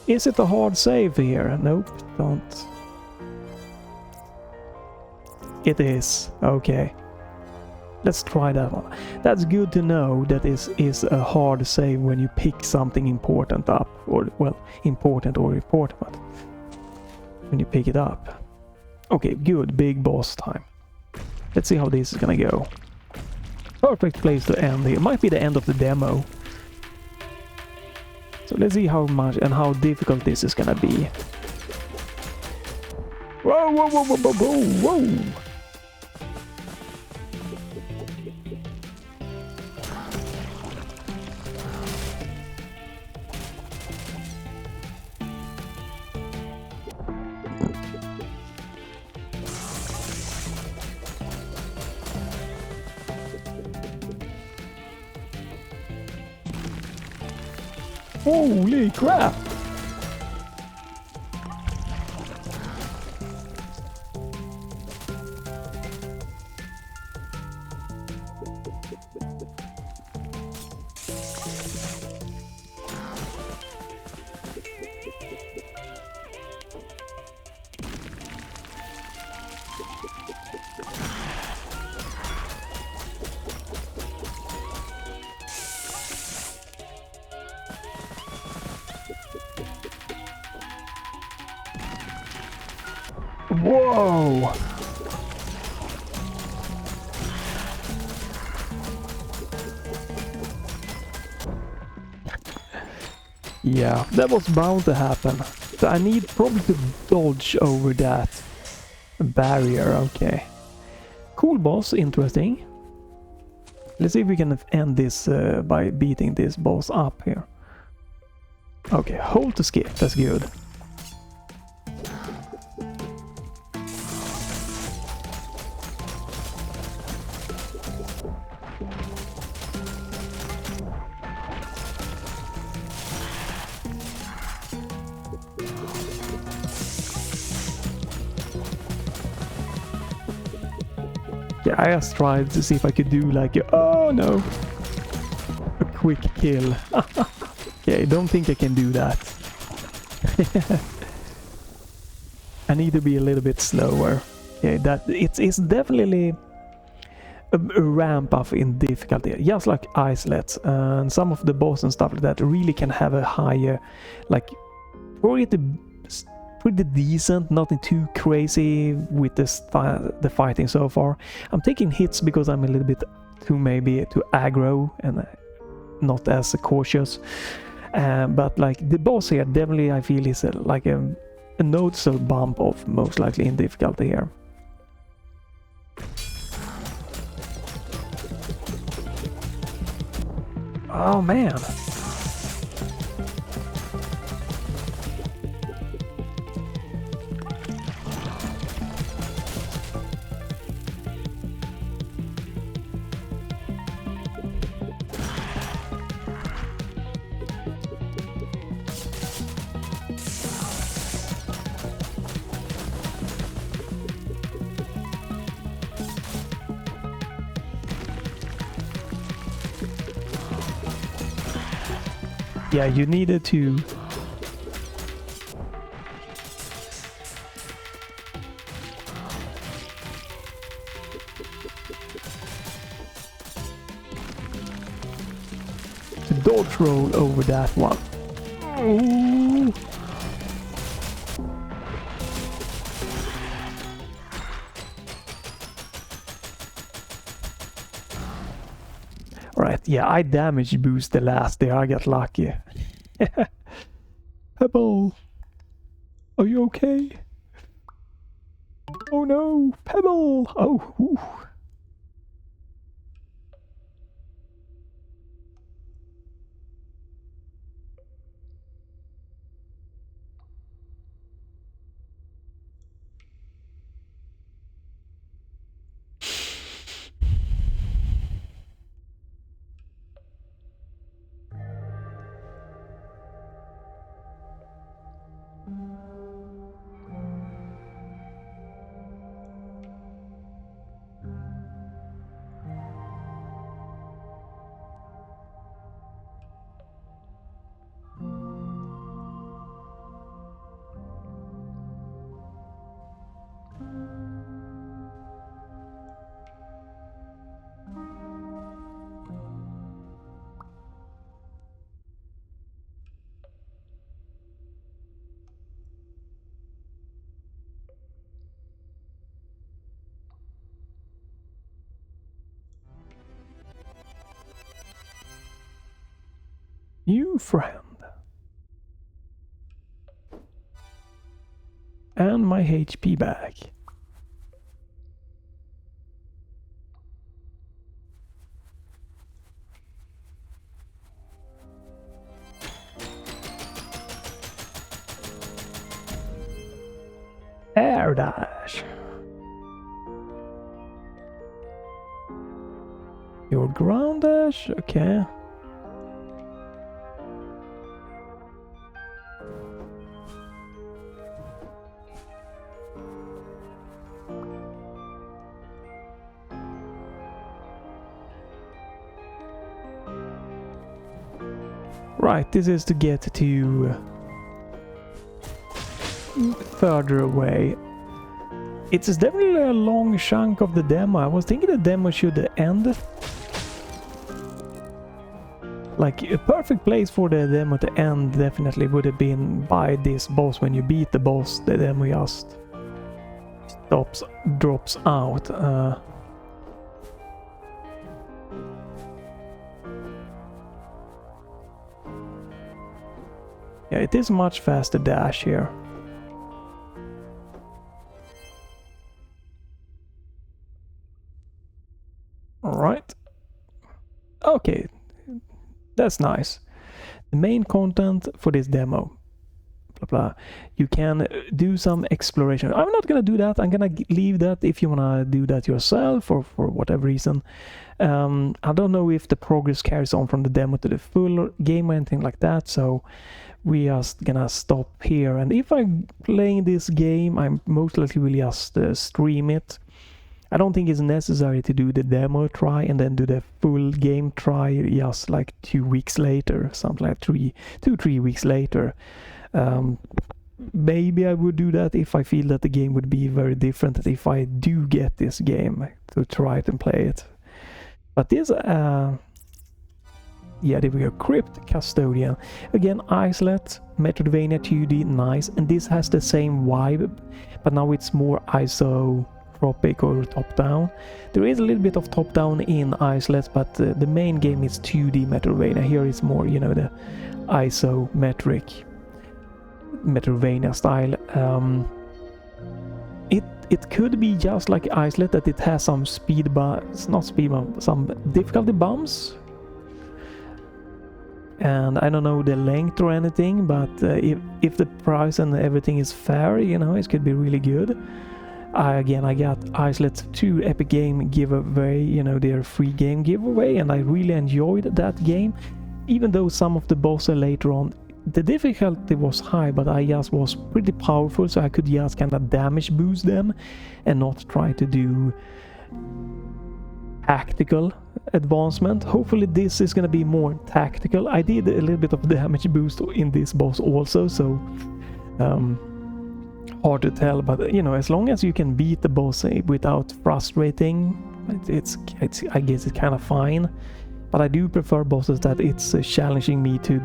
S1: Is it a hard save here? Nope, don't. It is. Okay. Let's try that one. That's good to know that is a hard save when you pick something important up. Or, well, important, but when you pick it up. Okay, good. Big boss time. Let's see how this is gonna go. Perfect place to end here. Might be the end of the demo. So let's see how much and how difficult this is gonna be. Whoa, whoa, whoa, whoa, whoa, whoa, whoa! Holy crap! Whoa! Yeah, that was bound to happen. So I need probably to dodge over that barrier, okay. Cool boss, interesting. Let's see if we can end this by beating this boss up here. Okay, hold to skip, that's good. Yeah, I just tried to see if I could do like a, oh no, a quick kill. Okay, don't think I can do that. I need to be a little bit slower. Okay, that it's definitely a ramp up in difficulty, just like islets and some of the boss and stuff like that really can have a higher, like pretty decent, nothing too crazy with the fighting so far. I'm taking hits because I'm a little bit too aggro and not as cautious. But like the boss here, definitely I feel is like a noticeable bump of most likely in difficulty here. Oh man. Yeah, you needed to... dodge roll over that one. Ooh. Alright, yeah, I damage boost the last there, I got lucky. Pebble! Are you okay? Oh no! Pebble! Oh, ooh. New friend. And my HP back. Air dash. Your ground dash, okay. Right, this is to get to further away. It's definitely a long chunk of the demo. I was thinking the demo should end. Like, a perfect place for the demo to end definitely would have been by this boss. When you beat the boss, the demo just drops out. Yeah, it is much faster dash here. Alright. Okay. That's nice. The main content for this demo. Blah blah. You can do some exploration. I'm not gonna do that. I'm gonna leave that if you wanna do that yourself or for whatever reason. I don't know if the progress carries on from the demo to the full game or anything like that, so we are gonna stop here. And if I'm playing this game, I most likely will just stream it. I don't think it's necessary to do the demo try and then do the full game try just like 2 weeks later, something like 2-3 weeks later. Maybe I would do that if I feel that the game would be very different if I do get this game to try it and play it. But this, yeah, there we go, Crypt Custodian. Again, Islet, Metroidvania 2D, nice, and this has the same vibe, but now it's more isotropic or top-down. There is a little bit of top-down in Islet, but the main game is 2D Metroidvania. Here is more, you know, the isometric Metroidvania style. It could be just like Islet, that it has some some difficulty bumps. And I don't know the length or anything, but if the price and everything is fair, you know, it could be really good. Again, I got Islet 2 Epic Game giveaway, you know, their free game giveaway, and I really enjoyed that game. Even though some of the bosses later on, the difficulty was high, but I just was pretty powerful, so I could just kind of damage boost them and not try to do tactical advancement. Hopefully this is going to be more tactical. I did a little bit of damage boost in this boss also, so hard to tell, but you know, as long as you can beat the boss without frustrating, it's I guess it's kind of fine. But I do prefer bosses that it's challenging me to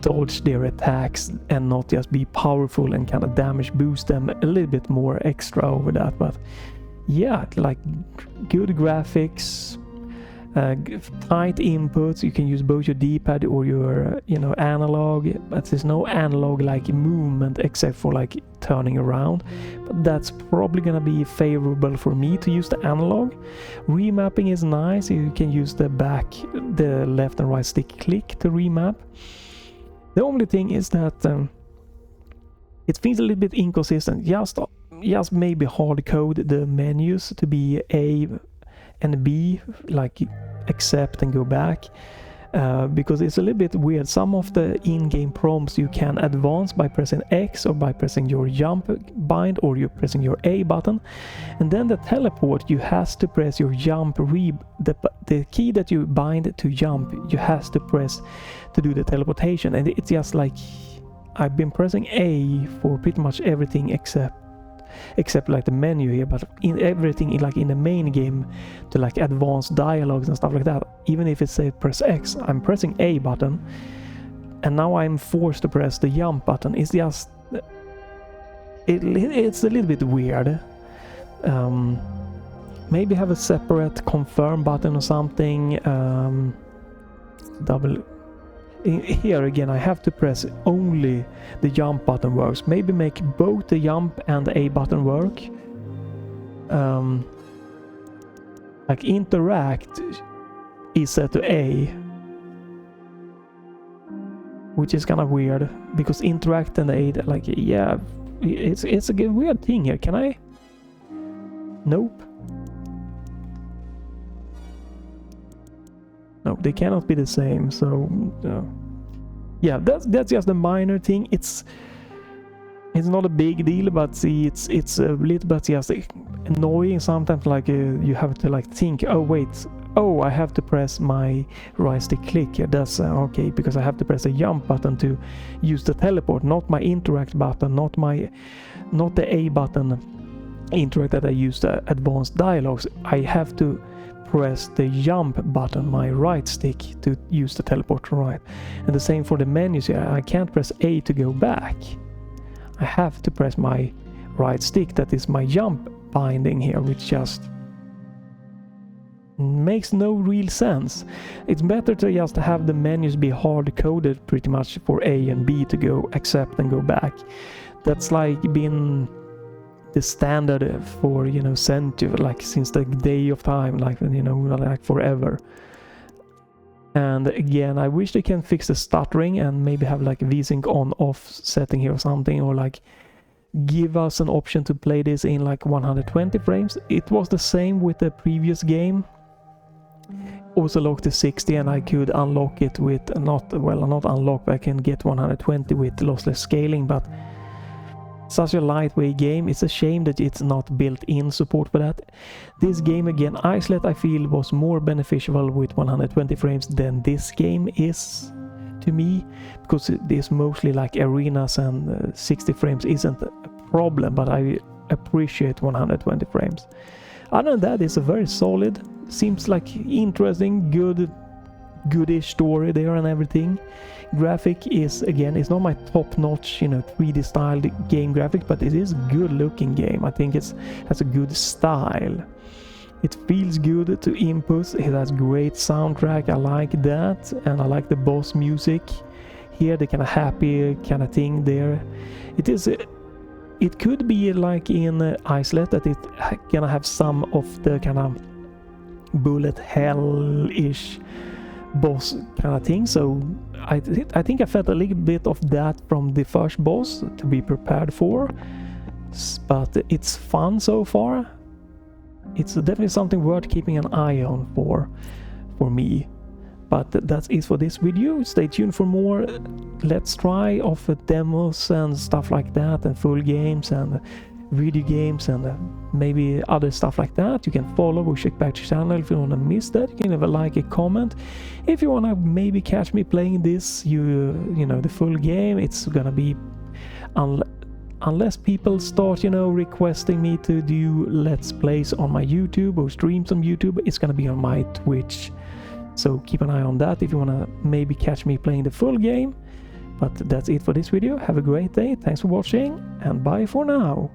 S1: dodge their attacks and not just be powerful and kind of damage boost them a little bit more extra over that. But yeah, like good graphics, tight inputs. You can use both your D-pad or your, you know, analog, but there's no analog like movement except for like turning around. But that's probably gonna be favorable for me to use the analog. Remapping is nice. You can use the left and right stick click to remap. The only thing is that it feels a little bit inconsistent. Just maybe hard code the menus to be A and B, like accept and go back, because it's a little bit weird. Some of the in-game prompts you can advance by pressing X or by pressing your jump bind, or you're pressing your A button, and then the teleport you has to press your jump the key that you bind to jump you has to press to do the teleportation. And it's just like I've been pressing A for pretty much everything except like the menu here, but in everything, like in the main game, to like advanced dialogues and stuff like that, even if it says press X, I'm pressing A button, and now I'm forced to press the jump button. It's just it's a little bit weird. Maybe have a separate confirm button or something. here again I have to press only the jump button works. Maybe make both the jump and the A button work. Like interact is set to A, which is kind of weird because interact and A, like, yeah, it's a weird thing here. Can I? Nope. No, they cannot be the same. So yeah, that's just a minor thing. It's not a big deal, but see, it's a little bit just annoying sometimes. Like you have to like think, oh wait, oh I have to press my right stick click. That's okay, because I have to press the jump button to use the teleport, not my interact button, not the A button interact that I use the advanced dialogues. I have to press the jump button, my right stick, to use the teleport right. And the same for the menus here. I can't press A to go back. I have to press my right stick, that is my jump binding here, which just makes no real sense. It's better to just have the menus be hard coded pretty much for A and B to go accept and go back. That's like been the standard for, you know, century, like since the day of time, like, you know, like forever. And again, I wish they can fix the stuttering and maybe have like VSync on off setting here or something, or like give us an option to play this in like 120 frames. It was the same with the previous game. Also locked to 60, and I could unlock it with not unlock, but I can get 120 with lossless scaling. But such a lightweight game, it's a shame that it's not built-in support for that. This game again, Isolate, I feel was more beneficial with 120 frames than this game is to me, because it is mostly like arenas, and 60 frames isn't a problem, but I appreciate 120 frames. Other than that, it's a very solid, seems like interesting, goodish story there and everything. Graphic is, again, it's not my top-notch, you know, 3D styled game graphic, but it is a good looking game. I think it has a good style. It feels good to input. It has great soundtrack. I like that, and I like the boss music here, the kind of happy kind of thing there. It could be like in Isolate that it gonna have some of the kind of bullet hell-ish boss kind of thing, so I think I felt a little bit of that from the first boss to be prepared for, but it's fun so far. It's definitely something worth keeping an eye on for me. But that's it for this video. Stay tuned for more Let's Try of demos and stuff like that, and full games and video games and maybe other stuff like that. You can follow or check back to the channel if you want to miss that. You can leave a like, a comment. If you want to maybe catch me playing this, you know, the full game, it's gonna be unless people start, you know, requesting me to do let's plays on my YouTube or streams on YouTube, it's gonna be on my Twitch. So keep an eye on that if you want to maybe catch me playing the full game. But that's it for this video. Have a great day. Thanks for watching, and bye for now.